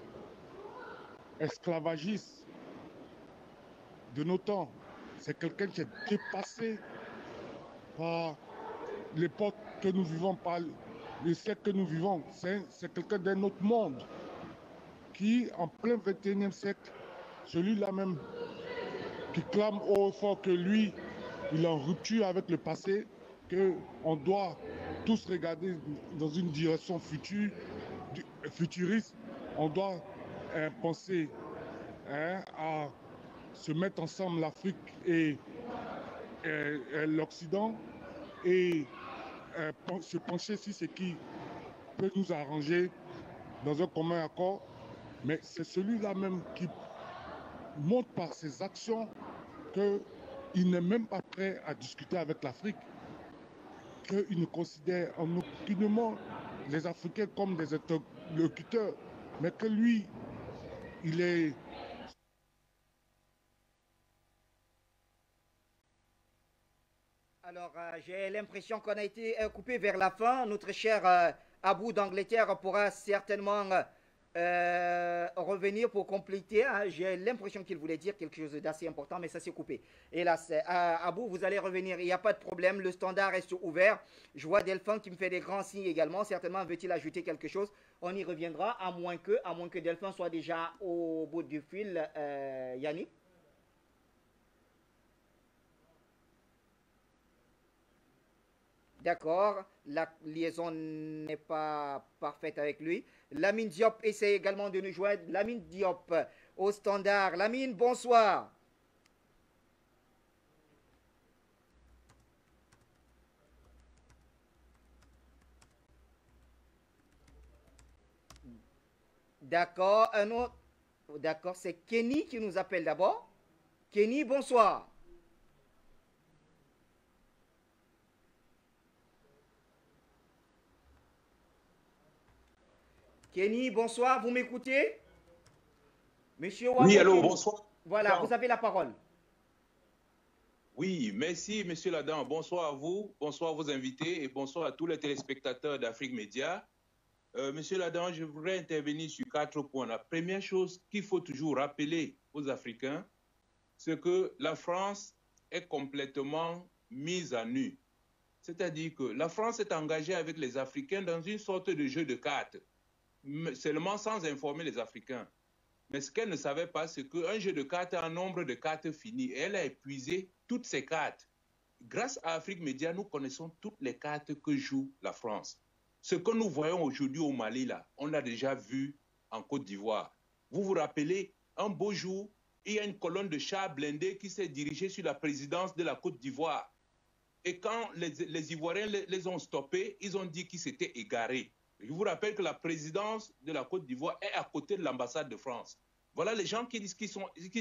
esclavagiste de nos temps. C'est quelqu'un qui est dépassé par l'époque que nous vivons, par le siècle que nous vivons. C'est quelqu'un d'un autre monde qui, en plein 21e siècle, celui-là même qui clame haut et fort que lui, il est en rupture avec le passé, qu'on doit tous regarder dans une direction futuriste. On doit penser à se mettre ensemble, l'Afrique et l'Occident, et se pencher sur ce qui peut nous arranger dans un commun accord. Mais c'est celui-là même qui montre par ses actions qu'il n'est même pas prêt à discuter avec l'Afrique, qu'il ne considère en aucunement les Africains comme des interlocuteurs, mais que lui, il est... Alors, j'ai l'impression qu'on a été coupé vers la fin. Notre cher Abou d'Angleterre pourra certainement revenir pour compléter. J'ai l'impression qu'il voulait dire quelque chose d'assez important, mais ça s'est coupé. Hélas, Abou, vous allez revenir. Il n'y a pas de problème. Le standard reste ouvert. Je vois Delphin qui me fait des grands signes également. Certainement veut-il ajouter quelque chose. On y reviendra, à moins que Delphin soit déjà au bout du fil. Yannick. D'accord, la liaison n'est pas parfaite avec lui. Lamine Diop essaie également de nous joindre. Lamine Diop au standard. Lamine, bonsoir. D'accord, un autre. D'accord, c'est Kenny qui nous appelle d'abord. Kenny, bonsoir. Kenny, bonsoir, vous m'écoutez? Monsieur Wabo, Oui, allô, Kenny. bonsoir. Voilà, vous avez la parole. Oui, merci, Monsieur Ladan. Bonsoir à vous, bonsoir à vos invités et bonsoir à tous les téléspectateurs d'Afrique Média. Monsieur Ladan, je voudrais intervenir sur 4 points. La première chose qu'il faut toujours rappeler aux Africains, c'est que la France est complètement mise à nu. C'est-à-dire que la France est engagée avec les Africains dans une sorte de jeu de cartes, seulement sans informer les Africains. Mais ce qu'elle ne savait pas, c'est qu'un jeu de cartes a un nombre de cartes fini. Et elle a épuisé toutes ces cartes. Grâce à Afrique Média, nous connaissons toutes les cartes que joue la France. Ce que nous voyons aujourd'hui au Mali, là, on l'a déjà vu en Côte d'Ivoire. Vous vous rappelez, un beau jour, il y a une colonne de chars blindés qui s'est dirigée sur la présidence de la Côte d'Ivoire. Et quand les Ivoiriens les ont stoppés, ils ont dit qu'ils s'étaient égarés. Je vous rappelle que la présidence de la Côte d'Ivoire est à côté de l'ambassade de France. Voilà les gens qui disent qu'ils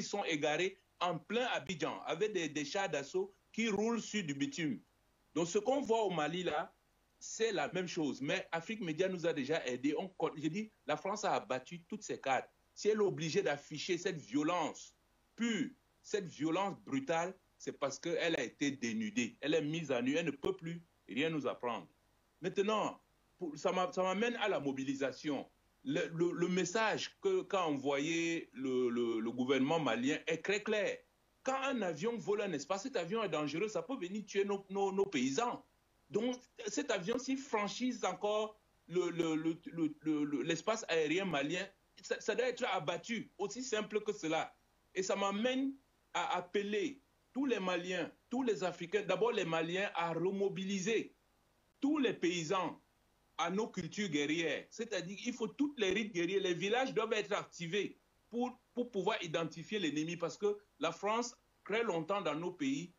sont égarés en plein Abidjan, avec des chars d'assaut qui roulent sur du bitume. Donc ce qu'on voit au Mali là, c'est la même chose. Mais Afrique Média nous a déjà aidés. J'ai dit, la France a abattu toutes ses cartes. Si elle est obligée d'afficher cette violence pure, cette violence brutale, c'est parce qu'elle a été dénudée. Elle est mise à nu, elle ne peut plus rien nous apprendre. Maintenant, ça m'amène à la mobilisation. Le message qu'a envoyé le gouvernement malien est très clair. Quand un avion vole un espace, cet avion est dangereux, ça peut venir tuer nos paysans. Donc, cet avion, s'il franchit encore l'espace aérien malien, ça doit être abattu, aussi simple que cela. Et ça m'amène à appeler tous les Maliens, tous les Africains, d'abord les Maliens, à remobiliser tous les paysans à nos cultures guerrières. C'est-à-dire qu'il faut toutes les rites guerriers, les villages doivent être activés pour pouvoir identifier l'ennemi, parce que la France, très longtemps dans nos pays,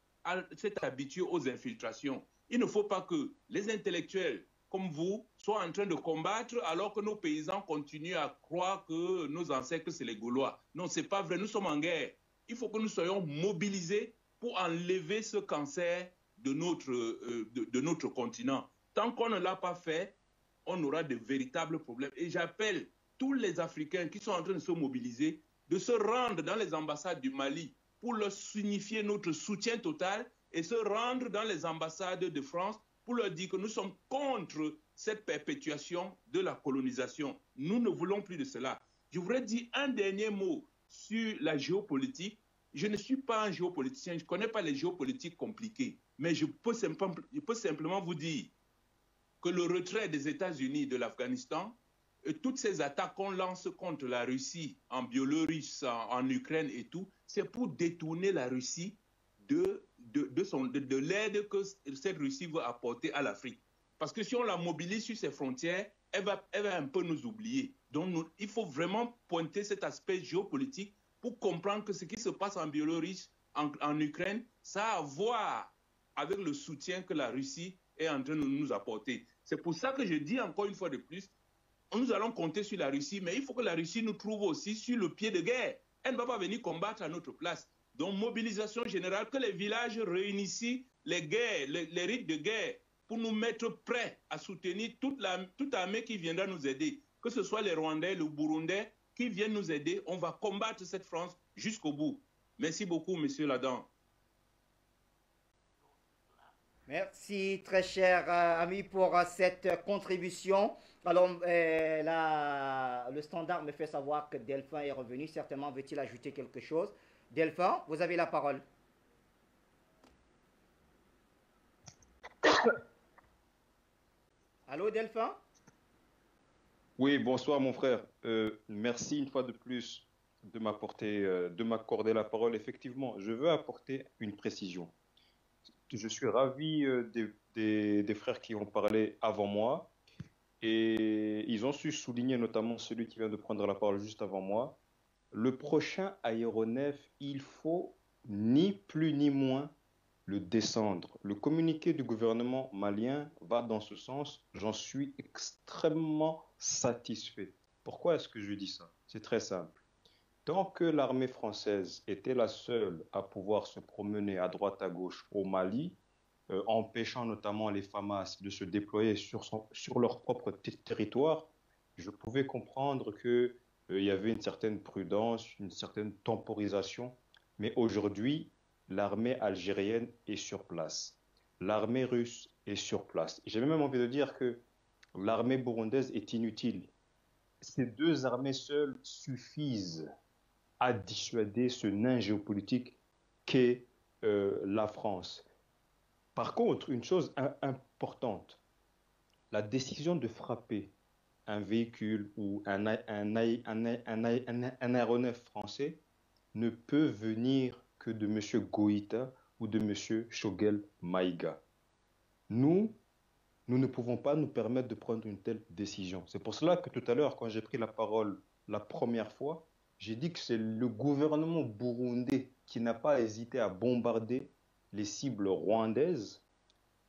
s'est habituée aux infiltrations. Il ne faut pas que les intellectuels comme vous soient en train de combattre alors que nos paysans continuent à croire que nos ancêtres, c'est les Gaulois. Non, ce n'est pas vrai, nous sommes en guerre. Il faut que nous soyons mobilisés pour enlever ce cancer de notre continent. Tant qu'on ne l'a pas fait, on aura de véritables problèmes. Et j'appelle tous les Africains qui sont en train de se mobiliser de se rendre dans les ambassades du Mali pour leur signifier notre soutien total et se rendre dans les ambassades de France pour leur dire que nous sommes contre cette perpétuation de la colonisation. Nous ne voulons plus de cela. Je voudrais dire un dernier mot sur la géopolitique. Je ne suis pas un géopoliticien, je ne connais pas les géopolitiques compliquées, mais je peux simplement vous dire que le retrait des États-Unis de l'Afghanistan et toutes ces attaques qu'on lance contre la Russie, en Biélorusse, en Ukraine et tout, c'est pour détourner la Russie de l'aide que cette Russie veut apporter à l'Afrique. Parce que si on la mobilise sur ses frontières, elle va un peu nous oublier. Donc il faut vraiment pointer cet aspect géopolitique pour comprendre que ce qui se passe en Biélorusse, en Ukraine, ça a à voir avec le soutien que la Russie est en train de nous apporter. C'est pour ça que je dis encore une fois de plus, nous allons compter sur la Russie, mais il faut que la Russie nous trouve aussi sur le pied de guerre. Elle ne va pas venir combattre à notre place. Donc, mobilisation générale, que les villages réunissent les guerres, les rites de guerre, pour nous mettre prêts à soutenir toute armée qui viendra nous aider. Que ce soit les Rwandais, les Burundais qui viennent nous aider, on va combattre cette France jusqu'au bout. Merci beaucoup, monsieur Ladan. Merci, très cher ami, pour cette contribution. Alors, le standard me fait savoir que Delphin est revenu. Certainement veut-il ajouter quelque chose. Delphin, vous avez la parole. Allô, Delphin? Oui, bonsoir mon frère. Merci une fois de plus de m'accorder la parole. Effectivement, je veux apporter une précision. je suis ravi des frères qui ont parlé avant moi. Et ils ont su souligner, notamment celui qui vient de prendre la parole juste avant moi, le prochain aéronef, il faut ni plus ni moins le descendre. Le communiqué du gouvernement malien va dans ce sens. J'en suis extrêmement satisfait. Pourquoi est-ce que je dis ça? C'est très simple. Tant que l'armée française était la seule à pouvoir se promener à droite à gauche au Mali, empêchant notamment les FAMAS de se déployer sur leur propre territoire, je pouvais comprendre qu'il y avait une certaine prudence, une certaine temporisation. Mais aujourd'hui, l'armée algérienne est sur place. L'armée russe est sur place. J'ai même envie de dire que l'armée burundaise est inutile. Ces deux armées seules suffisent à dissuader ce nain géopolitique qu'est la France. Par contre, une chose importante, la décision de frapper un véhicule ou un aéronef français ne peut venir que de M. Goïta ou de M. Choguel Maïga. Nous ne pouvons pas nous permettre de prendre une telle décision. C'est pour cela que tout à l'heure, quand j'ai pris la parole la première fois, j'ai dit que c'est le gouvernement burundais qui n'a pas hésité à bombarder les cibles rwandaises,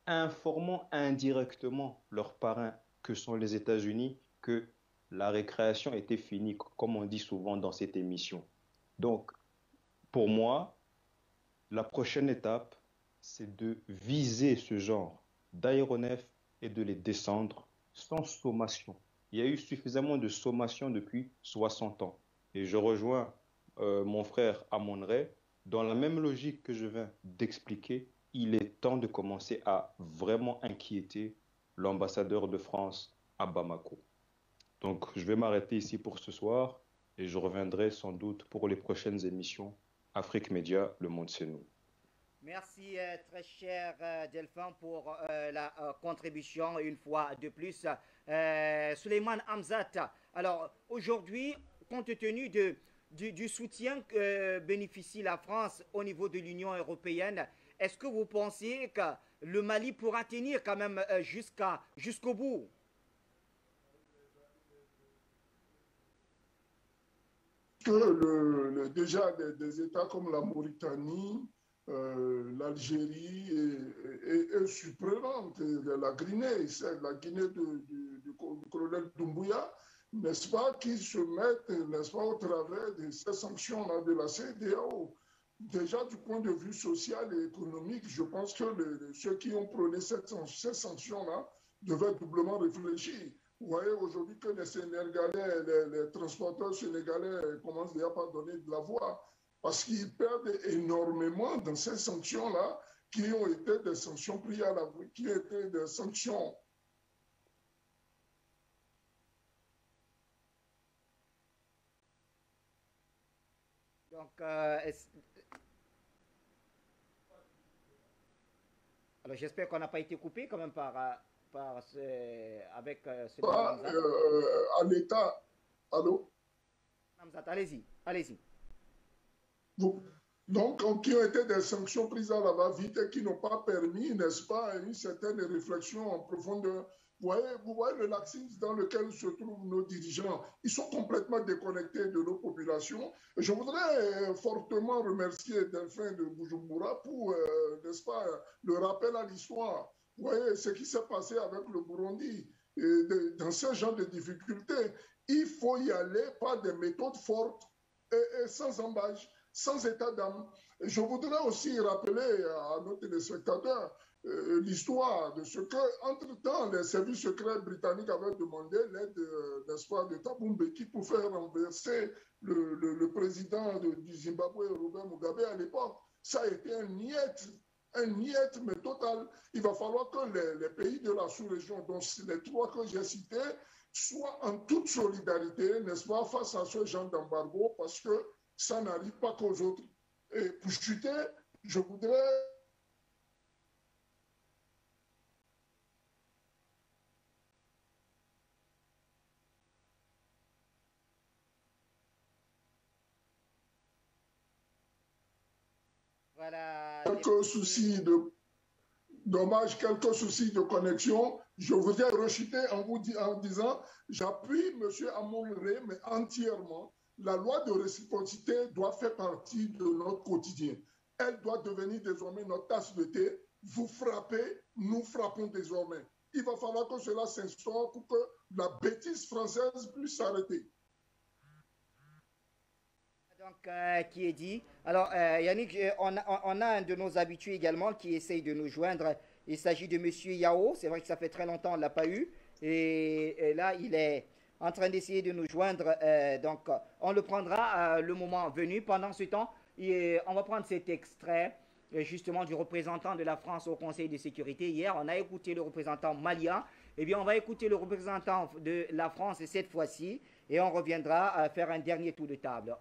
informant indirectement leurs parrains, que sont les États-Unis, que la récréation était finie, comme on dit souvent dans cette émission. Donc, pour moi, la prochaine étape, c'est de viser ce genre d'aéronefs et de les descendre sans sommation. Il y a eu suffisamment de sommation depuis 60 ans. Et je rejoins mon frère Amon-Ré. Dans la même logique que je viens d'expliquer, il est temps de commencer à vraiment inquiéter l'ambassadeur de France à Bamako. Donc, je vais m'arrêter ici pour ce soir et je reviendrai sans doute pour les prochaines émissions Afrique Média, Le Monde c'est nous. Merci très cher Delphin pour la contribution une fois de plus. Souleymane Hamzat, alors aujourd'hui, compte tenu du soutien que bénéficie la France au niveau de l'Union européenne, est-ce que vous pensez que le Mali pourra tenir quand même jusqu'au bout? Déjà des États comme la Mauritanie, l'Algérie est surprenante, la Guinée du colonel Doumbouya, n'est-ce pas, qui se mettent, n'est-ce pas, au travers de ces sanctions-là de la CEDEAO. Déjà, du point de vue social et économique, je pense que ceux qui ont prôné ces sanctions-là devaient doublement réfléchir. Vous voyez aujourd'hui que les Sénégalais, les transporteurs sénégalais commencent déjà par donner de la voix parce qu'ils perdent énormément dans ces sanctions-là qui ont été des sanctions prises à la qui étaient des sanctions. Donc, alors j'espère qu'on n'a pas été coupé quand même avec ce à l'État. Allô? Allez-y, allez-y. Donc, qui ont été des sanctions prises à la va-vite et qui n'ont pas permis, n'est-ce pas, une certaine réflexion en profondeur. Vous voyez le laxisme dans lequel se trouvent nos dirigeants. Ils sont complètement déconnectés de nos populations. Je voudrais fortement remercier Delphin de Bujumbura pour, n'est-ce pas, le rappel à l'histoire. Vous voyez ce qui s'est passé avec le Burundi. Dans ce genre de difficultés, il faut y aller par des méthodes fortes et sans embâche, sans état d'âme. Je voudrais aussi rappeler à nos téléspectateurs l'histoire de ce que, entre-temps, les services secrets britanniques avaient demandé l'aide, n'est-ce pas, de Thabo Mbeki pour faire renverser le président du Zimbabwe, Robert Mugabe, à l'époque. Ça a été un niet, mais total. Il va falloir que les pays de la sous-région, dont les trois que j'ai cités, soient en toute solidarité, n'est-ce pas, face à ce genre d'embargo, parce que ça n'arrive pas qu'aux autres. Et pour chuter, je voudrais... Voilà. Quelques soucis de... Dommage, quelques soucis de connexion. Je voudrais rechuter en disant, j'appuie M. Amon-Ré, mais entièrement. La loi de réciprocité doit faire partie de notre quotidien. Elle doit devenir désormais notre tasse de thé. Vous frappez, nous frappons désormais. Il va falloir que cela s'instaure pour que la bêtise française puisse s'arrêter. Donc, qui est dit. Alors, Yannick, on a un de nos habitués également qui essaye de nous joindre. Il s'agit de M. Yao. C'est vrai que ça fait très longtemps qu'on ne l'a pas eu. Et là, il est en train d'essayer de nous joindre. Donc, on le prendra le moment venu. Pendant ce temps, on va prendre cet extrait justement du représentant de la France au Conseil de sécurité. Hier, on a écouté le représentant malien. Eh bien, on va écouter le représentant de la France cette fois-ci. Et on reviendra faire un dernier tour de table.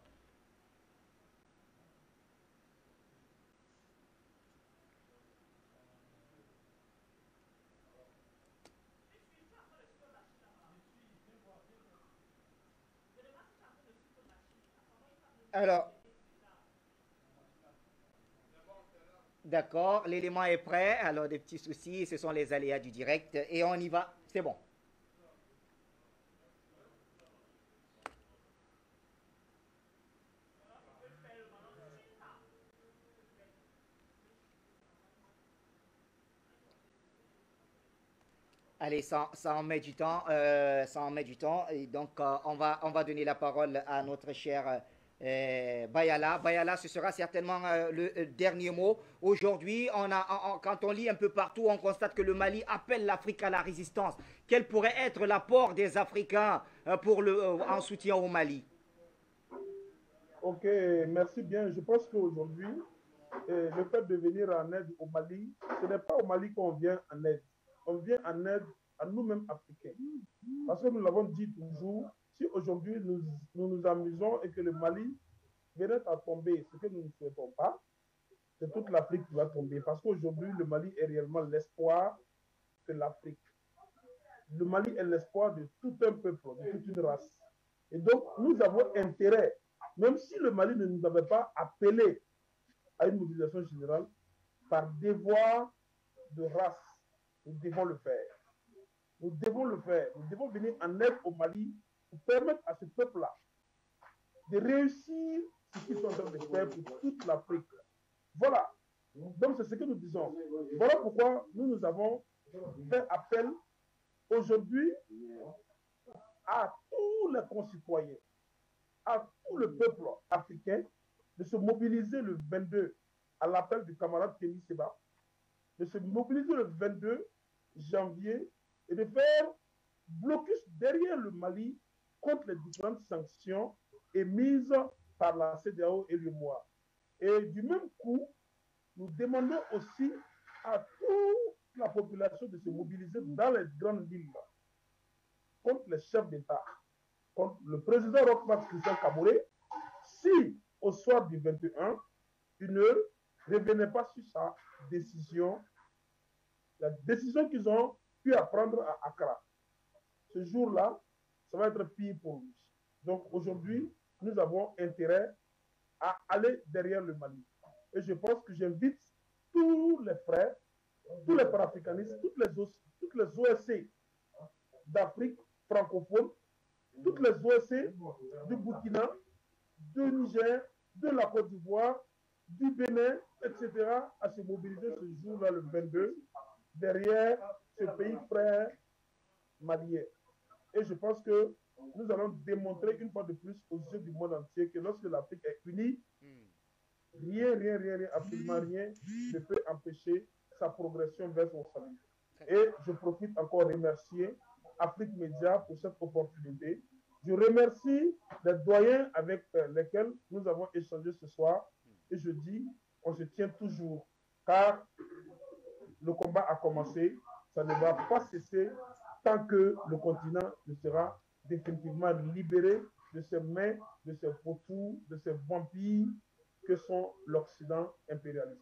Alors, d'accord, l'élément est prêt. Alors, des petits soucis, ce sont les aléas du direct. Et on y va, c'est bon. Allez, ça en met du temps, ça en met du temps. Et donc, on va donner la parole à notre cher Bayala. Bayala, ce sera certainement le dernier mot. Aujourd'hui, quand on lit un peu partout, on constate que le Mali appelle l'Afrique à la résistance. Quel pourrait être l'apport des Africains en soutien au Mali? Ok, merci bien. Je pense qu'aujourd'hui, le fait de venir en aide au Mali, ce n'est pas au Mali qu'on vient en aide. On vient en aide à nous-mêmes Africains. Parce que nous l'avons dit toujours, si aujourd'hui nous amusons et que le Mali venait à tomber, ce que nous ne souhaitons pas, c'est toute l'Afrique qui va tomber. Parce qu'aujourd'hui, le Mali est réellement l'espoir de l'Afrique. Le Mali est l'espoir de tout un peuple, de toute une race. Et donc, nous avons intérêt, même si le Mali ne nous avait pas appelé à une mobilisation générale, par devoir de race, nous devons le faire. Nous devons le faire. Nous devons venir en aide au Mali pour permettre à ce peuple-là de réussir ce qu'ils sont en train de faire pour toute l'Afrique. Voilà. Donc, c'est ce que nous disons. Voilà pourquoi nous avons fait appel aujourd'hui à tous les concitoyens, à tout le peuple africain de se mobiliser le 22 à l'appel du camarade Kémy Séba, de se mobiliser le 22 janvier et de faire blocus derrière le Mali contre les différentes sanctions émises par la CEDEAO et l'UEMOA. Et du même coup, nous demandons aussi à toute la population de se mobiliser dans les grandes villes contre les chefs d'État, contre le président Roch-Marc Christian Kaboré, si au soir du 21, une heure, ne revenait pas sur sa décision, la décision qu'ils ont pu apprendre à Accra. Ce jour-là, ça va être pire pour lui. Donc aujourd'hui, nous avons intérêt à aller derrière le Mali. Et je pense que j'invite tous les frères, tous les panafricanistes, toutes les OSC d'Afrique francophone, toutes les OSC du Burkina, du Niger, de la Côte d'Ivoire, du Bénin, etc., à se mobiliser ce jour-là, le 22, derrière ce pays frère malien. Et je pense que nous allons démontrer une fois de plus aux yeux du monde entier que lorsque l'Afrique est unie, rien, absolument rien ne peut empêcher sa progression vers son salut. Et je profite encore de remercier Afrique Média pour cette opportunité. Je remercie les doyens avec lesquels nous avons échangé ce soir. Et je dis, on se tient toujours, car le combat a commencé. Ça ne va pas cesser tant que le continent ne sera définitivement libéré de ces mains, de ces vautours, de ces vampires que sont l'Occident impérialiste.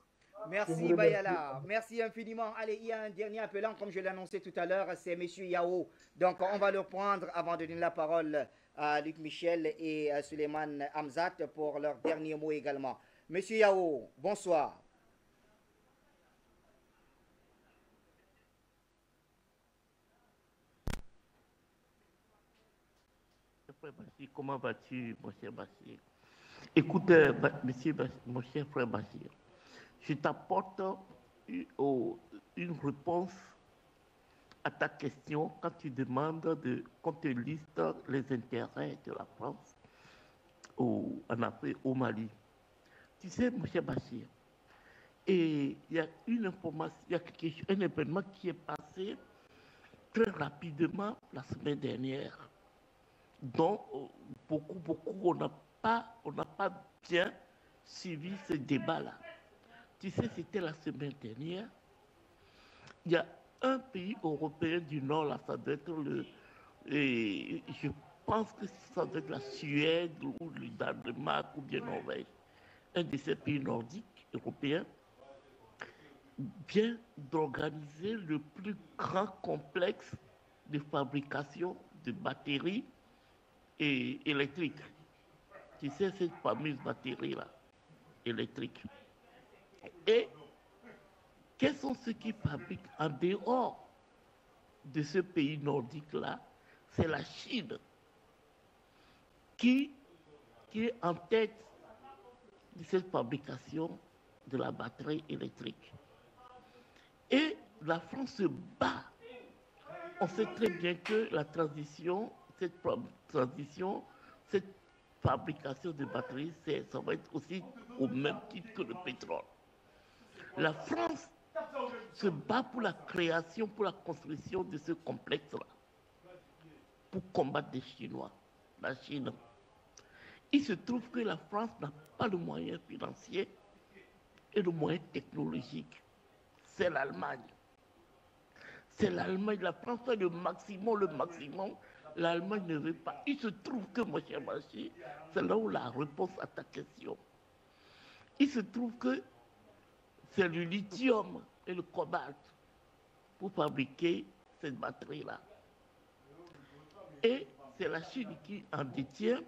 Merci Bayala, merci infiniment. Allez, il y a un dernier appelant, comme je l'ai annoncé tout à l'heure, c'est M. Yao. Donc on va le prendre avant de donner la parole à Luc Michel et à Suleiman Hamzat pour leur dernier mot également. M. Yao, bonsoir. frère Bachir, comment vas-tu, mon cher Bachir? Écoute, mon cher frère Bachir, je t'apporte une réponse à ta question quand tu demandes qu'on te liste les intérêts de la France en Afrique, au Mali. Tu sais, mon cher Bachir, et il y a une information, il y a un événement qui est passé très rapidement la semaine dernière, dont beaucoup, on n'a pas bien suivi ce débat-là. Tu sais, c'était la semaine dernière. Il y a un pays européen du Nord, là, ça doit être je pense que ça doit être la Suède ou le Danemark ou bien Norvège, un de ces pays nordiques européens, vient d'organiser le plus grand complexe de fabrication de batteries électriques. Tu sais, cette fameuse batterie-là, électrique. Et quels sont ceux qui fabriquent en dehors de ce pays nordique-là? C'est la Chine qui est en tête de cette fabrication de la batterie électrique. Et la France se bat. On sait très bien que la transition, cette fabrication de batteries, ça va être aussi au même titre que le pétrole. La France se bat pour la création, pour la construction de ce complexe-là, pour combattre les Chinois, la Chine. Il se trouve que la France n'a pas le moyen financier et le moyen technologique. C'est l'Allemagne. C'est l'Allemagne. La France fait le maximum. L'Allemagne ne veut pas. Il se trouve que, mon cher Bachir, c'est là où la réponse à ta question. Il se trouve que c'est le lithium et le cobalt pour fabriquer cette batterie-là. Et c'est la Chine qui en détient.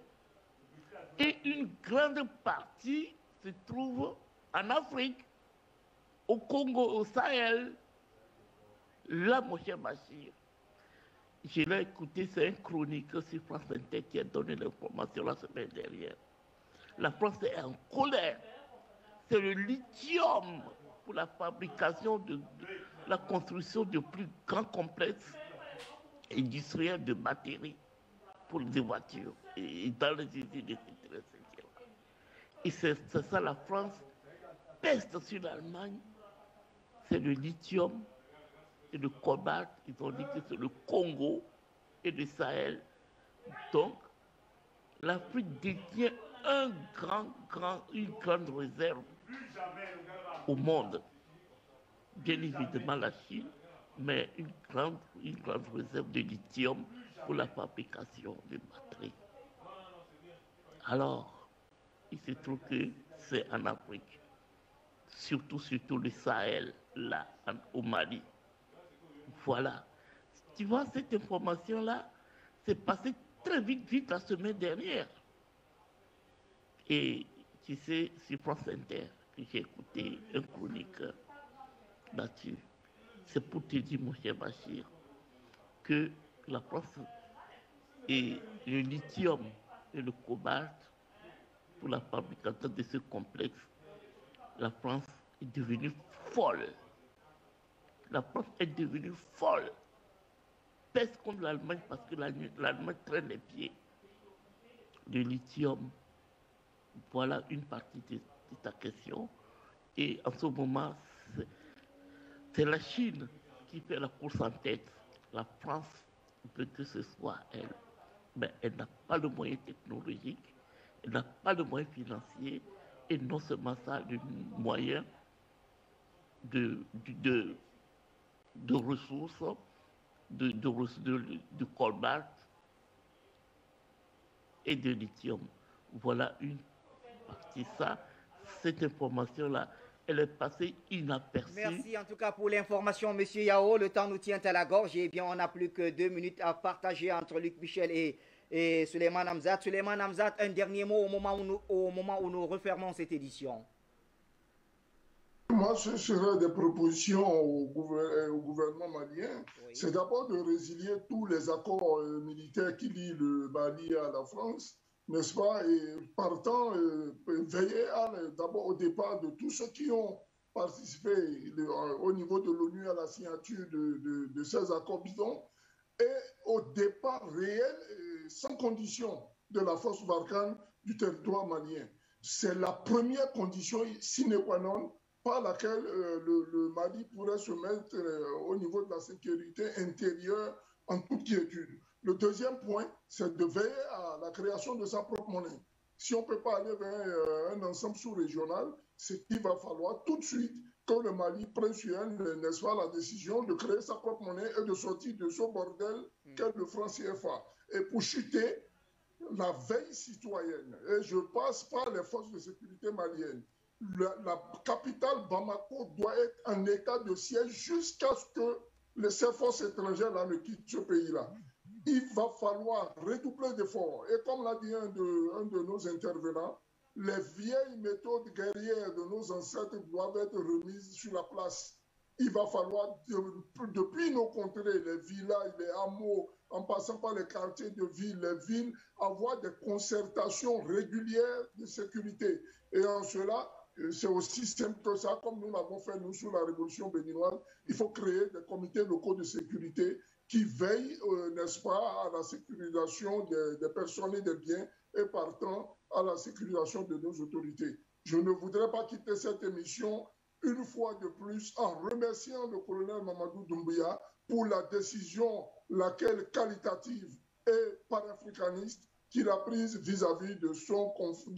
Et une grande partie se trouve en Afrique, au Congo, au Sahel. Là, mon cher Bachir, je l'ai écouté, c'est un chroniqueur sur France Inter qui a donné l'information la semaine dernière. La France est en colère. C'est le lithium pour la fabrication de la construction de plus grands complexes industriels de batteries pour les voitures et dans les usines, etc. Et c'est ça, la France peste sur l'Allemagne. C'est le lithium et le cobalt. Ils ont dit que c'est le Congo et le Sahel. Donc, l'Afrique détient une grande réserve au monde. Bien évidemment la Chine, mais une grande réserve de lithium pour la fabrication de batteries. Alors, il se trouve que c'est en Afrique, surtout le Sahel, là, au Mali. Voilà. Tu vois, cette information-là, c'est passé très vite la semaine dernière. Et tu sais, sur France Inter, que j'ai écouté un chroniqueur là-dessus. C'est pour te dire, mon cher Bachir, que la France et le lithium et le cobalt pour la fabrication de ce complexe, la France est devenue folle. La France est devenue folle. Pèse contre l'Allemagne parce que l'Allemagne traîne les pieds. Le lithium, voilà une partie de ta question. Et en ce moment, c'est la Chine qui fait la course en tête. La France veut que ce soit elle. Mais elle n'a pas le moyen technologique, elle n'a pas le moyen financier, et non seulement ça, le moyen de ressources, de cobalt et de lithium. Voilà une partie. Cette information-là, elle est passée inaperçue. Merci en tout cas pour l'information, Monsieur Yao. Le temps nous tient à la gorge. Et bien, on n'a plus que 2 minutes à partager entre Luc Michel et Suleiman Hamzat. Suleiman Hamzat, un dernier mot au moment où nous refermons cette édition. Moi, ce serait des propositions au gouvernement malien. Oui. C'est d'abord de résilier tous les accords militaires qui lient le Mali à la France, n'est-ce pas? Et partant, veiller d'abord au départ de tous ceux qui ont participé au niveau de l'ONU à la signature de ces accords bidons et au départ réel, sans condition, de la force Barkhane du territoire malien. C'est la première condition sine qua non par laquelle le Mali pourrait se mettre au niveau de la sécurité intérieure en toute quiétude. Le deuxième point, c'est de veiller à la création de sa propre monnaie. Si on ne peut pas aller vers un ensemble sous-régional, c'est qu'il va falloir tout de suite que le Mali prenne sur elle, n'est-ce pas, la décision de créer sa propre monnaie et de sortir de ce bordel qu'est le franc CFA. Et pour chuter, la veille citoyenne, et je passe par les forces de sécurité maliennes, la capitale Bamako doit être en état de siège jusqu'à ce que ces forces étrangères là ne quittent ce pays-là. Il va falloir redoubler d'efforts. Et comme l'a dit un de nos intervenants, les vieilles méthodes guerrières de nos ancêtres doivent être remises sur la place. Il va falloir, depuis nos contrées, les villages, les hameaux, en passant par les quartiers de ville, les villes, avoir des concertations régulières de sécurité. Et en cela, c'est aussi simple que ça, comme nous l'avons fait, nous, sous la Révolution béninoise. Il faut créer des comités locaux de sécurité qui veillent, n'est-ce pas, à la sécurisation des personnes et des biens et partant à la sécurisation de nos autorités. Je ne voudrais pas quitter cette émission une fois de plus en remerciant le colonel Mamadou Doumbouya pour la décision, laquelle qualitative et panafricaniste, qu'il a prise vis-à-vis de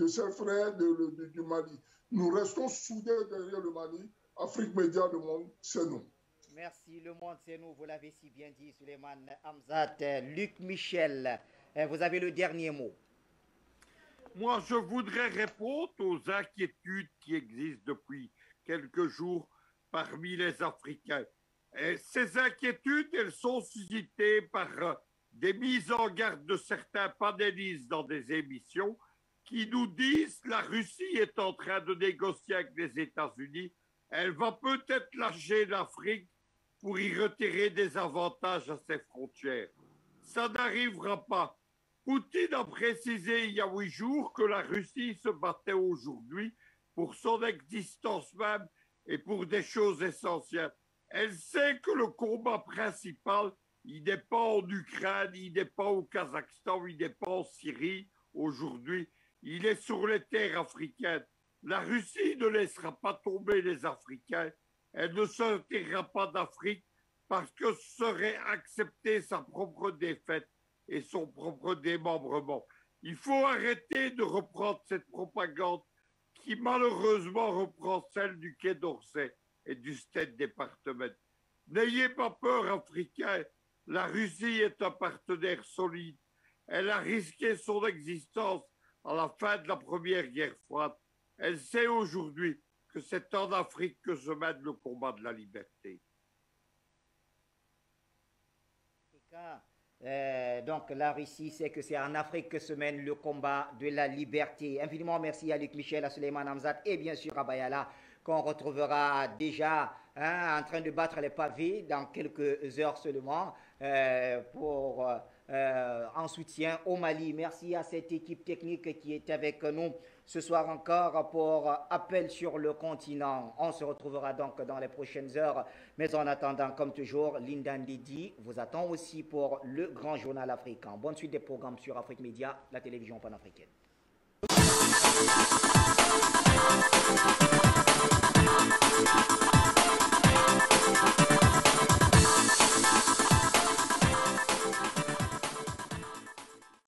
ses frères du Mali. Nous restons soudés derrière le Mali. Afrique Média, le monde, c'est nous. Merci, le monde, c'est nous. Vous l'avez si bien dit, Suleiman Hamzat. Luc Michel, vous avez le dernier mot. Moi, je voudrais répondre aux inquiétudes qui existent depuis quelques jours parmi les Africains. Et ces inquiétudes, elles sont suscitées par des mises en garde de certains panélistes dans des émissions qui nous disent que la Russie est en train de négocier avec les États-Unis. Elle va peut-être lâcher l'Afrique pour y retirer des avantages à ses frontières. Ça n'arrivera pas. Poutine a précisé il y a 8 jours que la Russie se battait aujourd'hui pour son existence même et pour des choses essentielles. Elle sait que le combat principal, il n'est pas en Ukraine, il n'est pas au Kazakhstan, il n'est pas en Syrie aujourd'hui, il est sur les terres africaines. La Russie ne laissera pas tomber les Africains, elle ne se retirera pas d'Afrique parce que ce serait accepter sa propre défaite et son propre démembrement. Il faut arrêter de reprendre cette propagande qui malheureusement reprend celle du Quai d'Orsay et du State Department. N'ayez pas peur, Africains, la Russie est un partenaire solide. Elle a risqué son existence à la fin de la Première Guerre froide. Elle sait aujourd'hui que c'est en Afrique que se mène le combat de la liberté. Donc la Russie sait que c'est en Afrique que se mène le combat de la liberté. Infiniment merci à Luc Michel, à Suleiman Hamzat et bien sûr à Bayala, qu'on retrouvera déjà en train de battre les pavés dans quelques heures seulement en soutien au Mali. Merci à cette équipe technique qui est avec nous ce soir encore pour Appel sur le continent. On se retrouvera donc dans les prochaines heures. Mais en attendant, comme toujours, Linda Ndidi vous attend aussi pour le grand journal africain. Bonne suite des programmes sur Afrique Média, la télévision panafricaine.